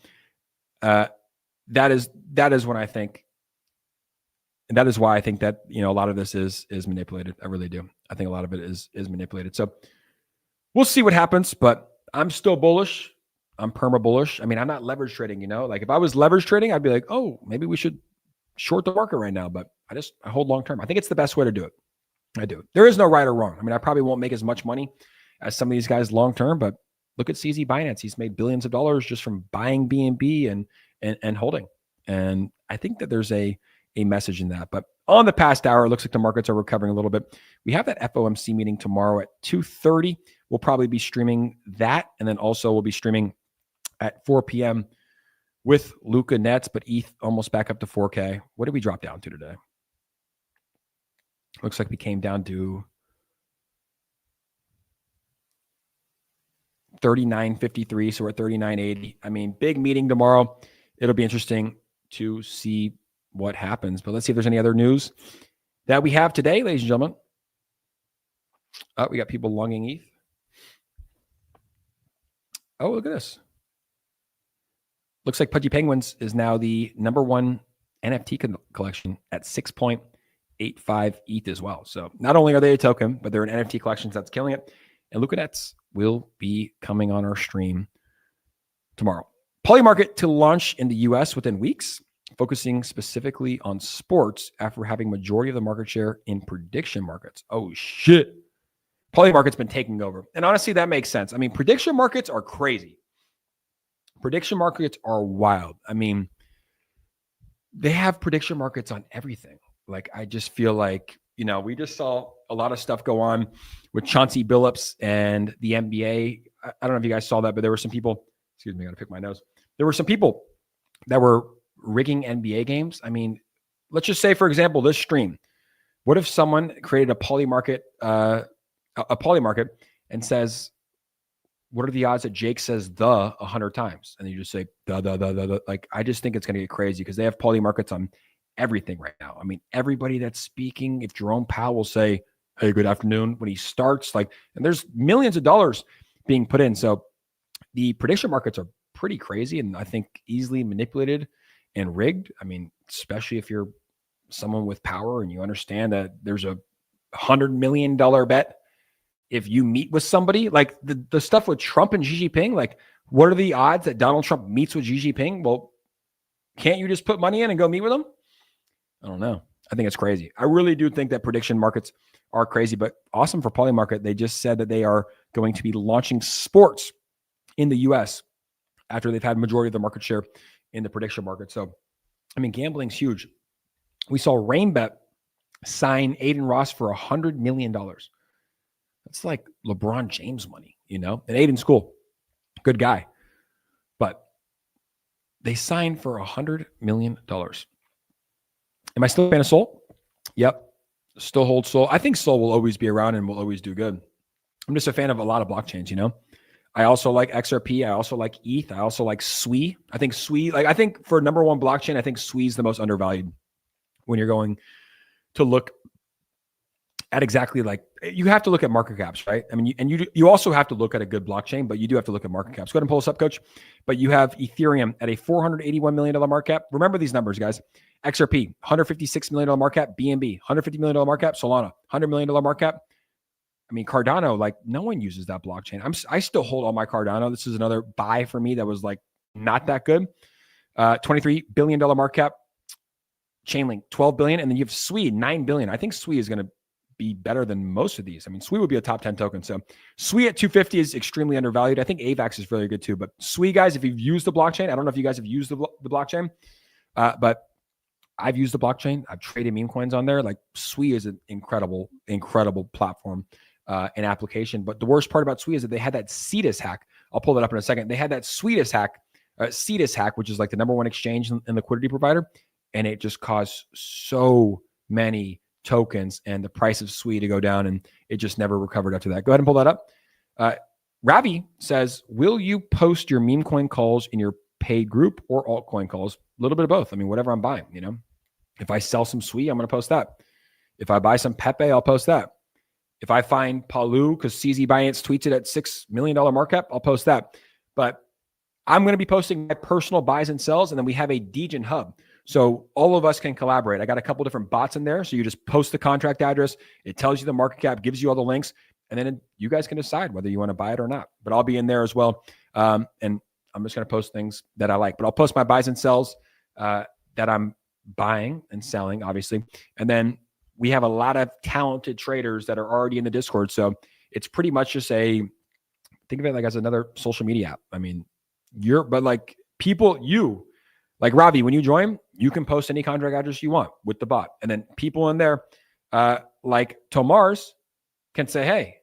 That is when I think, and that is why I think that, you know, a lot of this is manipulated. I really do. I think a lot of it is manipulated. So we'll see what happens, but I'm still bullish. I'm perma bullish. I mean, I'm not leverage trading, you know, like if I was leverage trading, I'd be like, oh, maybe we should short the market right now, but I hold long term. I think it's the best way to do it. I do. There is no right or wrong. I mean, I probably won't make as much money as some of these guys long term, but look at CZ Binance. He's made billions of dollars just from buying BNB and holding. And I think that there's a message in that. But on the past hour, it looks like the markets are recovering a little bit. We have that FOMC meeting tomorrow at 2:30. We'll probably be streaming that. And then also we'll be streaming at 4 p.m. with Luca Nets, but ETH almost back up to 4K. What did we drop down to today? Looks like we came down to 39.53, so we're at 39.80. I mean, big meeting tomorrow. It'll be interesting to see what happens. But let's see if there's any other news that we have today, ladies and gentlemen. Oh, we got people longing ETH. Oh, look at this. Looks like Pudgy Penguins is now the #1 NFT collection at 6.85 ETH as well. So not only are they a token, but they're an NFT collection that's killing it. And Luca Nets will be coming on our stream tomorrow. Polymarket to launch in the US within weeks, focusing specifically on sports after having majority of the market share in prediction markets. Oh, shit. Polymarket's been taking over. And honestly, that makes sense. I mean, prediction markets are crazy. Prediction markets are wild. I mean, they have prediction markets on everything. Like, I just feel like, we just saw a lot of stuff go on with Chauncey Billups and the NBA. I don't know if you guys saw that, but there were some people, excuse me, I got to pick my nose. There were some people that were rigging NBA games. I mean, let's just say, for example, this stream. What if someone created a poly market and says, what are the odds that Jake says 100 times? And you just say, the. Like, I just think it's going to get crazy because they have poly markets on everything right now. I mean, everybody that's speaking, if Jerome Powell will say, hey, good afternoon, when he starts, and there's millions of dollars being put in. So the prediction markets are pretty crazy and I think easily manipulated and rigged. I mean, especially if you're someone with power and you understand that there's a $100 million bet if you meet with somebody, like the stuff with Trump and Xi Jinping. Like, what are the odds that Donald Trump meets with Xi Jinping? Well, can't you just put money in and go meet with him? I don't know. I think it's crazy. I really do think that prediction markets are crazy, but awesome for Polymarket. They just said that they are going to be launching sports in the US after they've had majority of the market share in the prediction market. So, I mean, gambling's huge. We saw RainBet sign Aiden Ross for $100 million. That's like LeBron James money, And Aiden's cool. Good guy. But they signed for $100 million. Am I still a fan of Sol? Yep. Still hold Sol. I think Sol will always be around and will always do good. I'm just a fan of a lot of blockchains, I also like XRP. I also like ETH. I also like SWI. I think SWI, I think for number one blockchain, I think SWI is the most undervalued when you're going to look at exactly you have to look at market caps, right? I mean, you also have to look at a good blockchain, but you do have to look at market caps. Go ahead and pull this up, Coach. But you have Ethereum at a $481 million market cap. Remember these numbers, guys. XRP, $156 million market cap. BNB, $150 million market cap. Solana, $100 million market cap. I mean, Cardano, no one uses that blockchain. I still hold all my Cardano. This is another buy for me that was not that good. $23 billion market cap. Chainlink, $12 billion. And then you have SWI, $9 billion. I think SWI is going to be better than most of these. I mean, SWI would be a top 10 token. So SWI at 250 is extremely undervalued. I think AVAX is really good too. But SWI, guys, if you've used the blockchain, I don't know if you guys have used the blockchain, but I've used the blockchain. I've traded meme coins on there. SWI is an incredible, incredible platform and application. But the worst part about SWI is that they had that CETUS hack. I'll pull that up in a second. They had that CETUS hack, which is the number one exchange and liquidity provider. And it just caused so many tokens and the price of SWI to go down, and it just never recovered after that. Go ahead and pull that up. Ravi says, will you post your meme coin calls in your paid group or altcoin calls? A little bit of both. I mean, whatever I'm buying, If I sell some SWI, I'm going to post that. If I buy some Pepe, I'll post that. If I find Palu, because CZ Binance tweets it at $6 million market cap, I'll post that. But I'm going to be posting my personal buys and sells, and then we have a degen hub. So all of us can collaborate. I got a couple different bots in there. So you just post the contract address. It tells you the market cap, gives you all the links, and then you guys can decide whether you want to buy it or not. But I'll be in there as well. And I'm just going to post things that I like. But I'll post my buys and sells that I'm buying and selling, obviously. And then we have a lot of talented traders that are already in the Discord. So it's pretty much just think of it as another social media app. I mean, like Ravi, when you join, you can post any contract address you want with the bot. And then people in there, like Tomar's, can say, hey,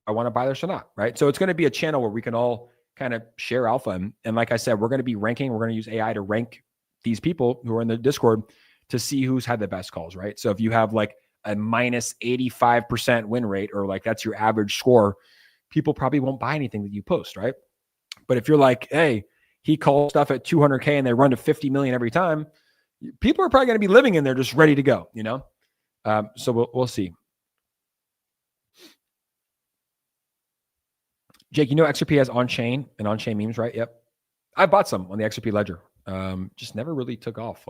I want to buy this or not, right? So it's going to be a channel where we can all kind of share alpha. And like I said, we're going to be ranking. We're going to use AI to rank these people who are in the Discord to see who's had the best calls, right? So if you have a minus 85% win rate, or that's your average score, people probably won't buy anything that you post, right? But if you're hey, he calls stuff at 200K and they run to 50 million every time, people are probably going to be living in there just ready to go, So we'll see. Jake, XRP has on-chain and on-chain memes, right? Yep. I bought some on the XRP ledger. Just never really took off.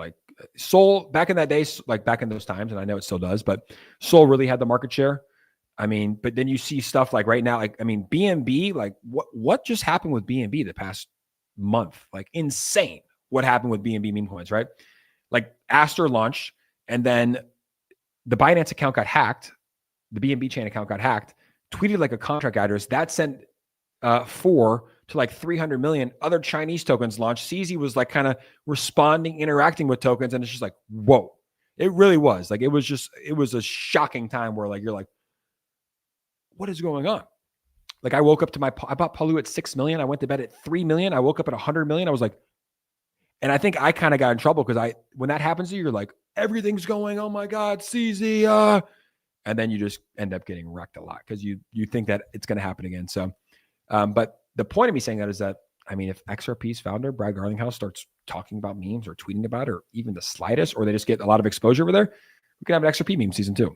Sol, back in that day, back in those times, and I know it still does, but Sol really had the market share. I mean, but then you see stuff right now, BNB, what just happened with BNB the past month? Insane what happened with BNB meme coins, right? Aster launched, and then the Binance account got hacked. The BNB chain account got hacked, tweeted a contract address that sent 4 to like 300 million. Other Chinese tokens launched. CZ was like kind of responding, interacting with tokens. And it's just like, whoa, it really was like, it was a shocking time where like, you're like, what is going on? Like I woke up to I bought Palu at 6 million. I went to bed at 3 million. I woke up at 100 million. I was like, and I think I kind of got in trouble because when that happens to you, you're like, everything's going, oh my God, CZ. And then you just end up getting wrecked a lot because you think that it's going to happen again. So, but the point of me saying that is that, I mean, if XRP's founder, Brad Garlinghouse, starts talking about memes or tweeting about it, or even the slightest, or they just get a lot of exposure over there, we can have an XRP meme season 2.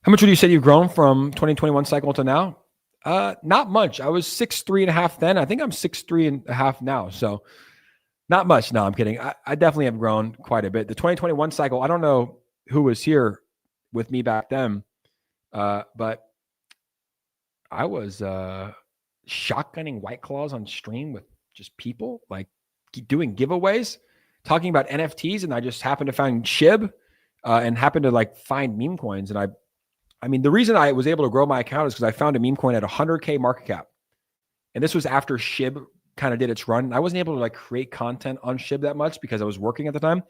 How much would you say you've grown from 2021 cycle to now? Not much. I was 6'3.5" then. I think I'm 6'3.5" now. So not much. No, I'm kidding. I definitely have grown quite a bit. The 2021 cycle, I don't know who was here with me back then, but I was shotgunning White Claws on stream with just people, like doing giveaways, talking about NFTs, and I just happened to find SHIB and happened to like find meme coins. And I mean, the reason I was able to grow my account is because I found a meme coin at 100K market cap. And this was after SHIB kind of did its run. I wasn't able to like create content on SHIB that much because I was working at the time.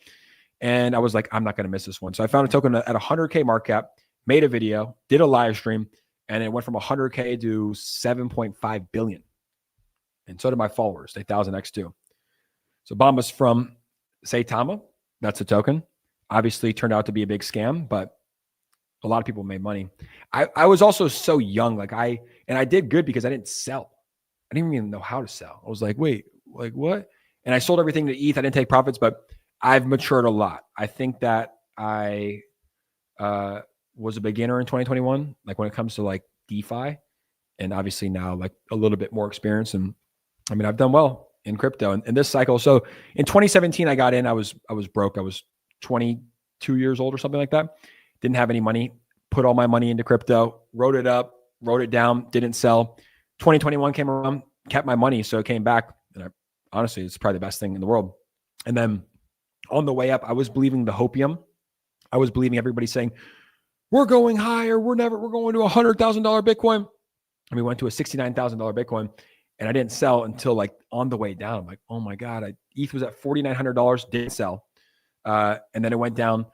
And I was like, I'm not going to miss this one. So I found a token at 100K market cap, made a video, did a live stream, and it went from 100K to 7.5 billion. And so did my followers, 8,000x too. So Bombas from Saitama, that's a token. Obviously turned out to be a big scam, but a lot of people made money. I was also so young. Like I did good because I didn't sell. I didn't even know how to sell. I was like, wait, like what? And I sold everything to ETH. I didn't take profits, but I've matured a lot. I think that I was a beginner in 2021, like when it comes to like DeFi, and obviously now like a little bit more experience. And I mean, I've done well in crypto and in this cycle. So in 2017, I got in, I was broke. I was 22 years old or something like that. Didn't have any money, put all my money into crypto, wrote it up, wrote it down, didn't sell. 2021 came around, kept my money. So it came back. And honestly, it's probably the best thing in the world. And then on the way up, I was believing the hopium. I was believing everybody saying, we're going higher. We're going to $100,000 Bitcoin. And we went to a $69,000 Bitcoin, and I didn't sell until like on the way down. I'm like, oh my God, ETH was at $4,900, didn't sell. And then it went down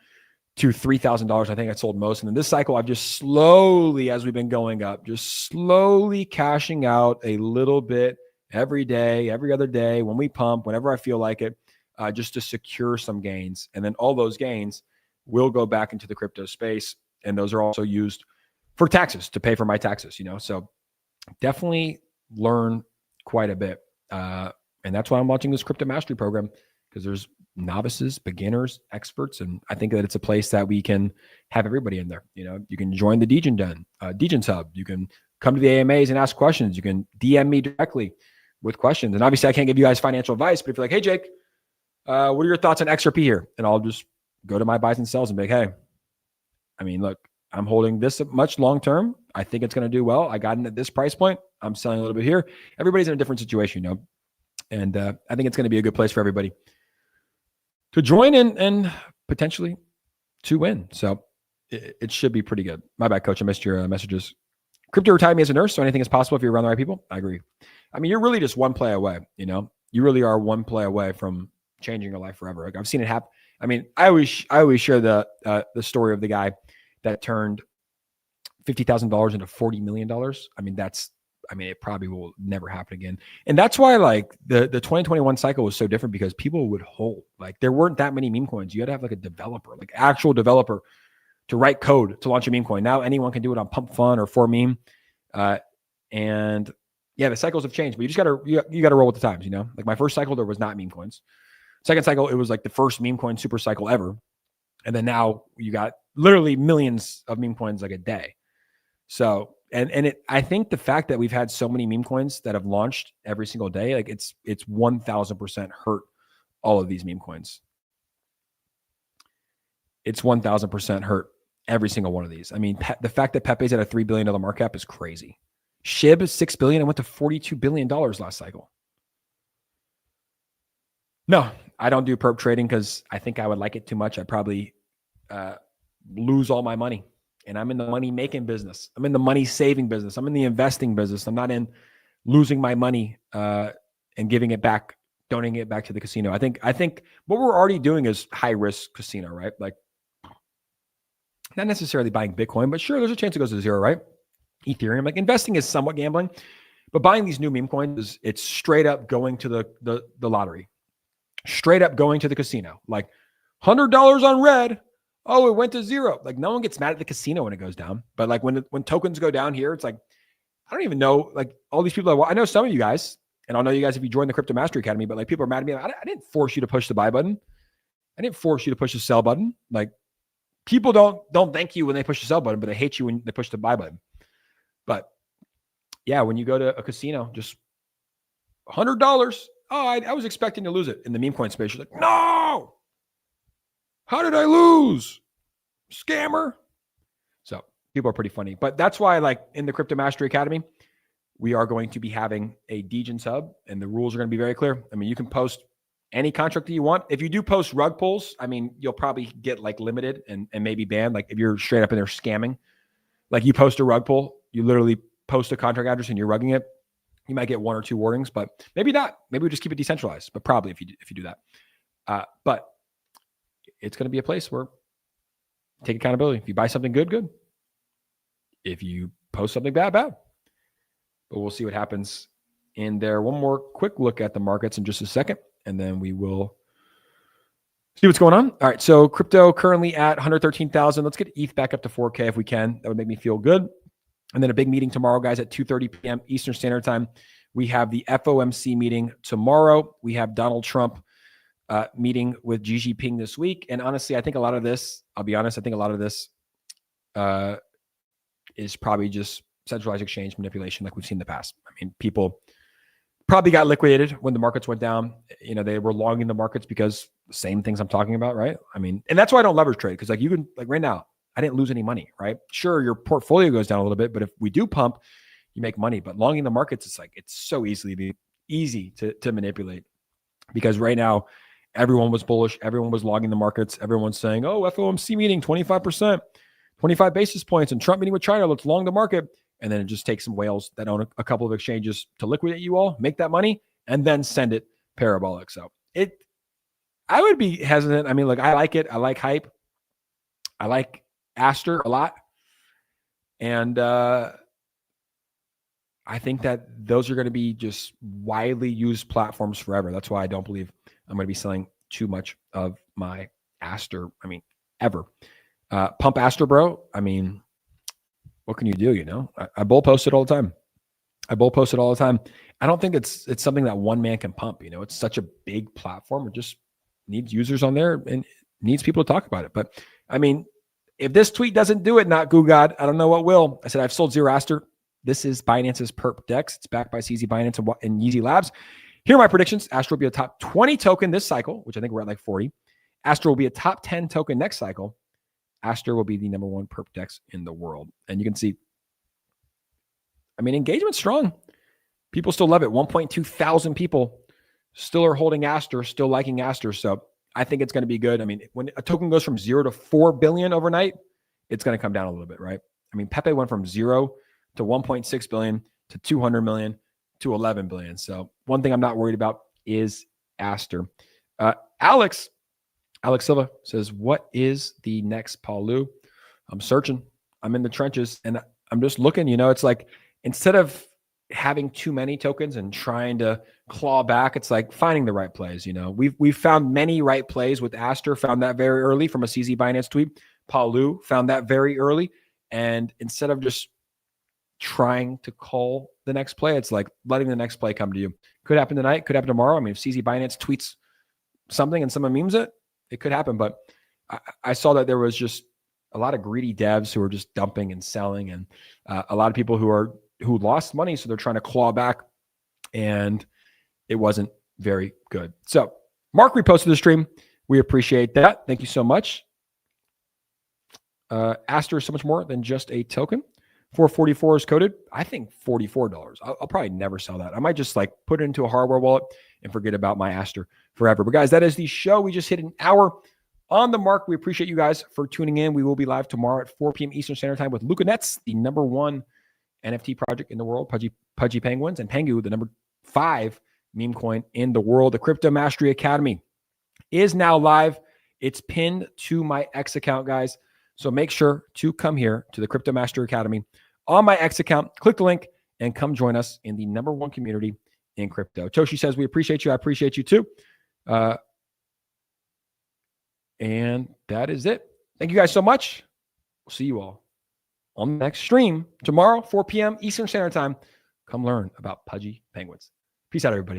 to $3,000. I think I sold most. And in this cycle, I've just slowly, as we've been going up, just slowly cashing out a little bit every day, every other day, when we pump, whenever I feel like it, just to secure some gains. And then all those gains will go back into the crypto space. And those are also used for taxes, to pay for my taxes, So definitely learn quite a bit. And that's why I'm launching this crypto mastery program, because there's novices, beginners, experts. And I think that it's a place that we can have everybody in there. You can join the Degens Hub. You can come to the AMAs and ask questions. You can DM me directly with questions. And obviously I can't give you guys financial advice, but if you're like, hey, Jake, what are your thoughts on XRP here? And I'll just go to my buys and sells and be like, hey, I mean, look, I'm holding this much long-term. I think it's going to do well. I got in at this price point. I'm selling a little bit here. Everybody's in a different situation, and I think it's going to be a good place for everybody to join in and potentially to win. So it should be pretty good. My bad, coach. I missed your messages. Crypto retired me as a nurse, so anything is possible if you're around the right people. I agree. I mean, you're really just one play away, You really are one play away from changing your life forever. Like I've seen it happen. I mean, I always share the story of the guy that turned $50,000 into $40 million. I mean, it probably will never happen again. And that's why like the 2021 cycle was so different, because people would hold, like there weren't that many meme coins. You had to have like a developer, like actual developer to write code to launch a meme coin. Now anyone can do it on Pump Fun or 4Meme. And yeah, the cycles have changed, but you just gotta roll with the times, Like my first cycle, there was not meme coins. Second cycle, it was like the first meme coin super cycle ever. And then now you got literally millions of meme coins like a day. So, I think the fact that we've had so many meme coins that have launched every single day, like it's 1000% hurt all of these meme coins. It's 1000% hurt every single one of these. I mean, the fact that Pepe's at a $3 billion market cap is crazy. SHIB is $6 billion and went to $42 billion last cycle. No, I don't do perp trading because I think I would like it too much. I'd probably lose all my money and I'm in the money making business. I'm in the money saving business. I'm in the investing business. I'm not in losing my money and giving it back, donating it back to the casino. I think what we're already doing is high risk casino, right? Like not necessarily buying Bitcoin, but sure, there's a chance it goes to zero, right? Ethereum, like investing is somewhat gambling, but buying these new meme coins it's straight up going to the lottery, straight up going to the casino, like $100 on red. Oh, it went to zero. Like no one gets mad at the casino when it goes down, but like when tokens go down here, it's like, I don't even know, like all these people, I know some of you guys, and I'll know you guys if you join the Crypto Mastery Academy, but like people are mad at me. I didn't force you to push the buy button. I didn't force you to push the sell button. Like people don't thank you when they push the sell button, but they hate you when they push the buy button. But yeah, when you go to a casino, just $100. Oh, I was expecting to lose it in the meme coin space. You're like, no, how did I lose? Scammer. So people are pretty funny, but that's why like in the Crypto Mastery Academy, we are going to be having a degens hub and the rules are going to be very clear. I mean, you can post any contract that you want. If you do post rug pulls, I mean, you'll probably get like limited and maybe banned. Like if you're straight up in there scamming, like you post a rug pull, you literally post a contract address and you're rugging it, you might get 1 or 2 warnings, but maybe not. Maybe we just keep it decentralized, but probably if you do that. But it's going to be a place where take accountability. If you buy something good, good. If you post something bad, bad. But we'll see what happens in there. One more quick look at the markets in just a second, and then we will see what's going on. All right, so crypto currently at 113,000. Let's get ETH back up to 4K if we can. That would make me feel good. And then a big meeting tomorrow, guys, at 2:30 p.m. Eastern Standard Time. We have the FOMC meeting tomorrow. We have Donald Trump meeting with Xi Jinping this week. And honestly, I think a lot of this, I'll be honest, I think a lot of this is probably just centralized exchange manipulation like we've seen in the past. I mean, people probably got liquidated when the markets went down. You know, they were longing the markets because the same things I'm talking about, right? I mean, and that's why I don't leverage trade because like you can, like right now, I didn't lose any money, right? Sure, your portfolio goes down a little bit, but if we do pump, you make money. But longing the markets, it's like, it's so easy to manipulate because right now, everyone was bullish. Everyone was logging the markets. Everyone's saying, oh, FOMC meeting, 25%, 25 basis points, and Trump meeting with China, let's long the market. And then it just takes some whales that own a couple of exchanges to liquidate you all, make that money, and then send it parabolic. So I would be hesitant. I mean, like, I like it. I like hype. I like Aster a lot. And I think that those are going to be just widely used platforms forever. That's why I don't believe I'm going to be selling too much of my Aster. I mean, ever. Pump Aster, bro. I mean, what can you do? You know, I bull post it all the time. I don't think it's something that one man can pump. You know, it's such a big platform. It just needs users on there and needs people to talk about it. But I mean, if this tweet doesn't do it, not Goo God, I don't know what will. I said, I've sold 0 Aster. This is Binance's perp DEX. It's backed by CZ Binance and Yeezy Labs. Here are my predictions. Aster will be a top 20 token this cycle, which I think we're at like 40. Aster will be a top 10 token next cycle. Aster will be the number 1 perp DEX in the world. And you can see, I mean, engagement's strong. People still love it. 1.2 thousand people still are holding Aster, still liking Aster. So I think it's going to be good. I mean, when a token goes from 0 to 4 billion overnight, it's going to come down a little bit, right? I mean, Pepe went from 0 to 1.6 billion to 200 million to 11 billion. So one thing I'm not worried about is Aster. Alex Silva says, what is the next Paulu? I'm searching. I'm in the trenches and I'm just looking. You know, it's like instead of having too many tokens and trying to claw back, it's like finding the right plays. You know, we've found many right plays with Aster, found that very early from a CZ Binance tweet. Paulu found that very early. And instead of just trying to call the next play, it's like letting the next play come to you. Could happen tonight, could happen tomorrow. I mean, if CZ Binance tweets something and someone memes it, it could happen. But I saw that there was just a lot of greedy devs who are just dumping and selling, and a lot of people who lost money, so they're trying to claw back, and it wasn't very good. So Mark reposted the stream. We appreciate that. Thank you so much. Aster is so much more than just a token. 444 is coded. I think $44. I'll probably never sell that. I might just like put it into a hardware wallet and forget about my Aster forever. But guys, that is the show. We just hit an hour. on the mark. We appreciate you guys for tuning in. We will be live tomorrow at 4 p.m. Eastern Standard Time with Luca Nets, the #1 NFT project in the world, Pudgy Penguins, and Pengu, the #5 meme coin in the world. The Crypto Mastery Academy is now live. It's pinned to my X account, guys. So make sure to come here to the Crypto Mastery Academy on my X account. Click the link and come join us in the #1 community in crypto. Toshi says, we appreciate you. I appreciate you too. And that is it. Thank you guys so much. We'll see you all on the next stream tomorrow, 4 p.m. Eastern Standard Time. Come learn about Pudgy Penguins. Peace out, everybody.